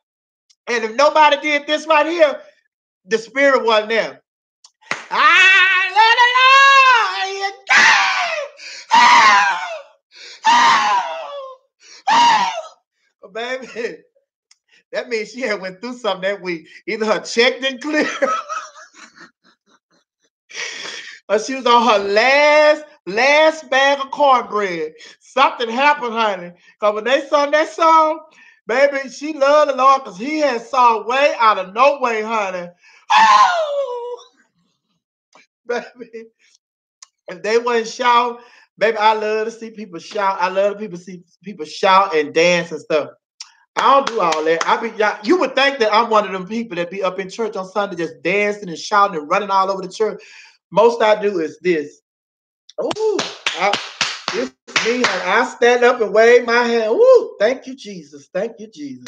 S1: and if nobody did this right here, the spirit wasn't there. I love the Lord. Baby, that means she had went through something that week. Either her check didn't clear. She was on her last bag of cornbread. Something happened, honey. Because when they sung that song, baby, she loved the Lord because he had saw way out of no way, honey. Oh, baby. If they wasn't shout, baby, I love to see people shout. I love to see people shout and dance and stuff. I don't do all that. You would think that I'm one of them people that be up in church on Sunday just dancing and shouting and running all over the church. Most I do is this. Ooh, this me. And I stand up and wave my hand. Ooh, thank you, Jesus. Thank you, Jesus.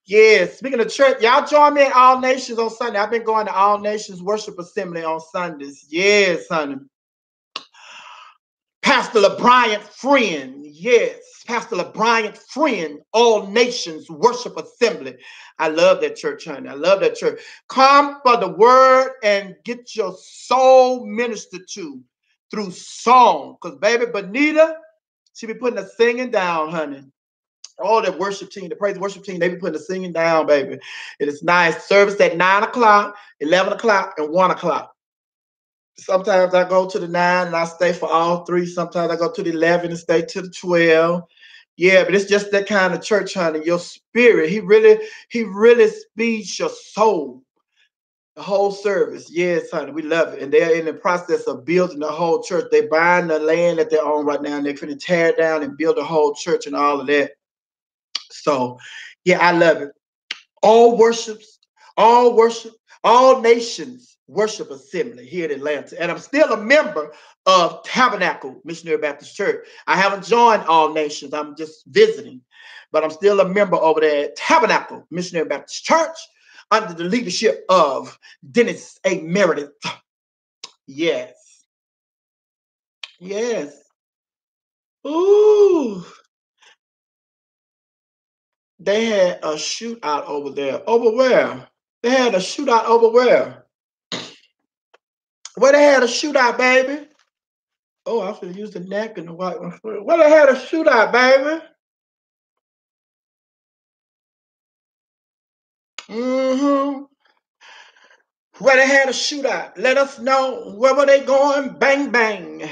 S1: Yes, speaking of church, y'all join me at All Nations on Sunday. I've been going to All Nations Worship Assembly on Sundays. Yes, honey. Pastor LeBryant Friend. Yes, Pastor LeBryant Friend, All Nations Worship Assembly. I love that church, honey. I love that church. Come for the word and get your soul ministered to through song. Because, baby, Bonita, she be putting the singing down, honey. All that worship team, the praise worship team, they be putting the singing down, baby. It is nice. Service at 9 o'clock, 11 o'clock, and 1 o'clock. Sometimes I go to the 9 and I stay for all three. Sometimes I go to the 11 and stay to the 12. Yeah, but it's just that kind of church, honey. Your spirit, he really speeds your soul. The whole service. Yes, honey, we love it. And they're in the process of building the whole church. They're buying the land that they own right now, and they're going to tear it down and build a whole church and all of that. So, yeah, I love it. All worships, all nations worship assembly here in Atlanta. And I'm still a member of Tabernacle Missionary Baptist Church. I haven't joined All Nations. I'm just visiting. But I'm still a member over there at Tabernacle Missionary Baptist Church under the leadership of Dennis A. Meredith. Yes. Yes. Ooh. They had a shootout over there. Over where? They had a shootout over where? Where they had a shootout, baby? Oh, I should use the neck and the white one. Where they had a shootout, baby? Mm-hmm. Where they had a shootout. Let us know where were they going. Bang, bang.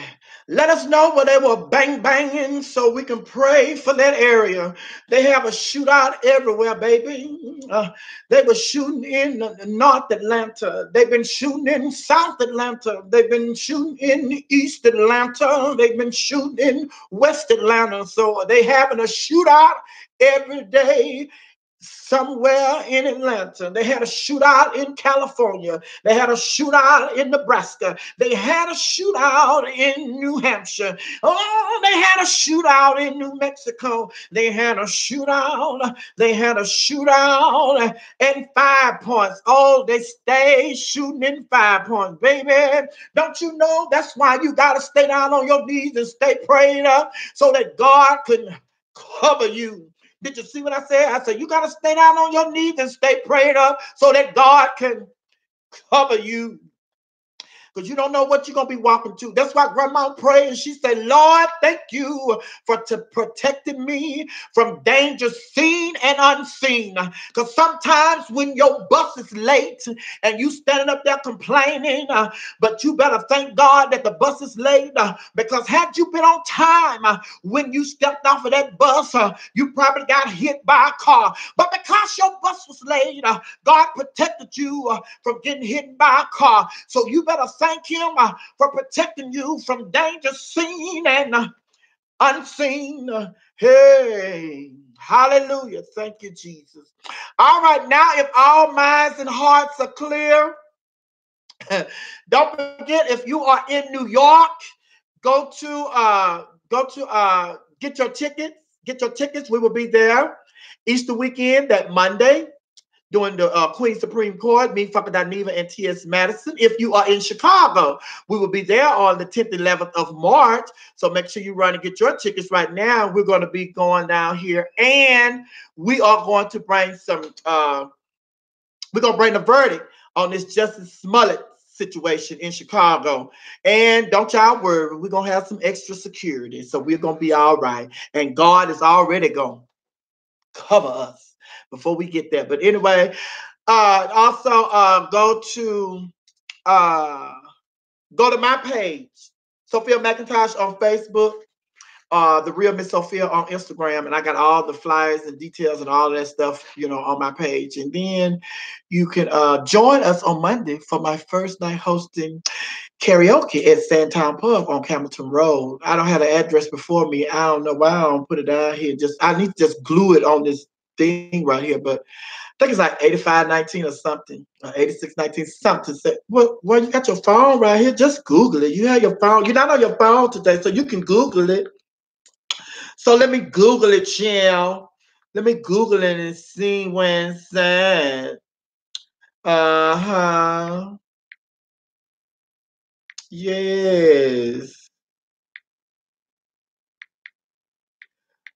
S1: Let us know where they were bang, banging so we can pray for that area. They have a shootout everywhere, baby. They were shooting in North Atlanta. They've been shooting in South Atlanta. They've been shooting in East Atlanta. They've been shooting in West Atlanta. So they having a shootout every day somewhere in Atlanta. They had a shootout in California. They had a shootout in Nebraska. They had a shootout in New Hampshire. Oh, they had a shootout in New Mexico. They had a shootout. They had a shootout and 5 points. Oh, they stay shooting in 5 points, baby. Don't you know that's why you got to stay down on your knees and stay prayed up so that God can cover you. Did you see what I said? I said, you got to stay down on your knees and stay prayed up so that God can cover you. Because you don't know what you're going to be walking to. That's why Grandma prayed and she said, Lord, thank you for protecting me from danger seen and unseen. Because sometimes when your bus is late and you standing up there complaining, but you better thank God that the bus is late because had you been on time when you stepped off of that bus, you probably got hit by a car. But because your bus was late, God protected you from getting hit by a car. So you better thank him for protecting you from danger seen and unseen. Hey, hallelujah. Thank you, Jesus. All right, now if all minds and hearts are clear, don't forget, if you are in New York, go to get your tickets. Get your tickets. We will be there Easter weekend, that Monday, doing the Queen Supreme Court, me, Neva, and T.S. Madison. If you are in Chicago, we will be there on the 10th, 11th of March. So make sure you run and get your tickets right now. We're going to be going down here, and we are going to bring we're going to bring the verdict on this Justice Smollett situation in Chicago. And don't y'all worry, we're going to have some extra security. So we're going to be all right. And God is already going to cover us before we get there. But anyway, also go to Go to my page, Sophia McIntosh on Facebook, the real Miss Sophia on Instagram, and I got all the flyers and details and all that stuff, on my page. And then you can join us on Monday for my first night hosting karaoke at Sandtown Pub on Campbellton Road. I don't have the address before me. I don't know why I don't put it down here. I need to just glue it on this thing right here, but I think it's like 8519 or something, 8619 something. Well, you got your phone right here. Just Google it. You have your phone. You're not on your phone today, so you can Google it. So let me Google it, chill. Let me Google it and see when it's at. Uh-huh. Yes.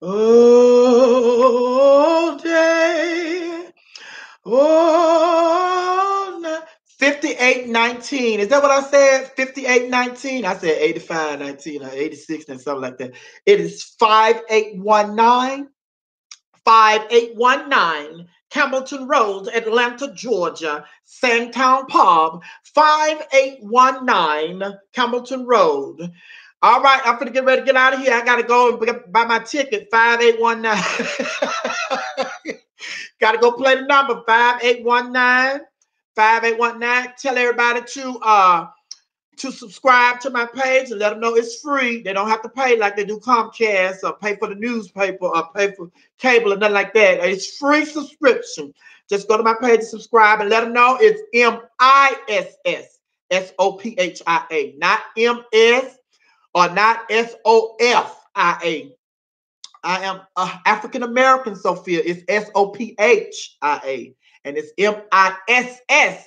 S1: Oh, day. Oh, 5819. Is that what I said? 5819. I said 8519 or 86 and something like that. It is 5819. 5819 Campbellton Road, Atlanta, Georgia. Sandtown Pub, 5819 Campbellton Road. All right, I'm going to get ready to get out of here. I got to go and buy my ticket, 5819. Got to go play the number, 5819. 5819. Tell everybody to subscribe to my page and let them know it's free. They don't have to pay like they do Comcast or pay for the newspaper or pay for cable or nothing like that. It's free subscription. Just go to my page and subscribe and let them know it's MISS Sophia, not MS or not SOFIA. I am African American Sophia. It's SOPHIA. And it's MISS.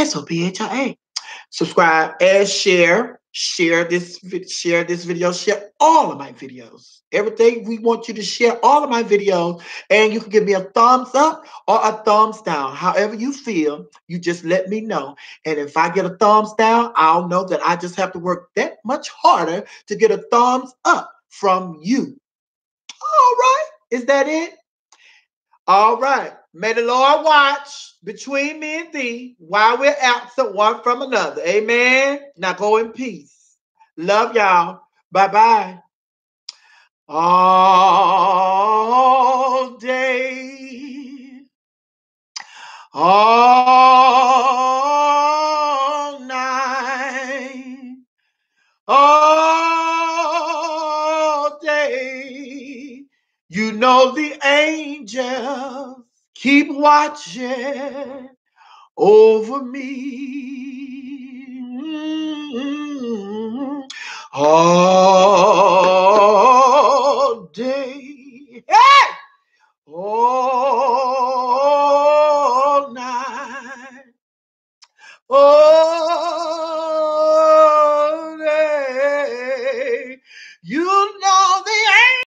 S1: Sophia. Subscribe and share this video, share all of my videos, everything. We want you to share all of my videos, and you can give me a thumbs up or a thumbs down, however you feel. You just let me know, and if I get a thumbs down, I'll know that I just have to work that much harder to get a thumbs up from you. All right, is that it? All right. May the Lord watch between me and thee while we're absent one from another. Amen. Now go in peace. Love y'all. Bye-bye. All day. All night. All day. You know the angels keep watching over me.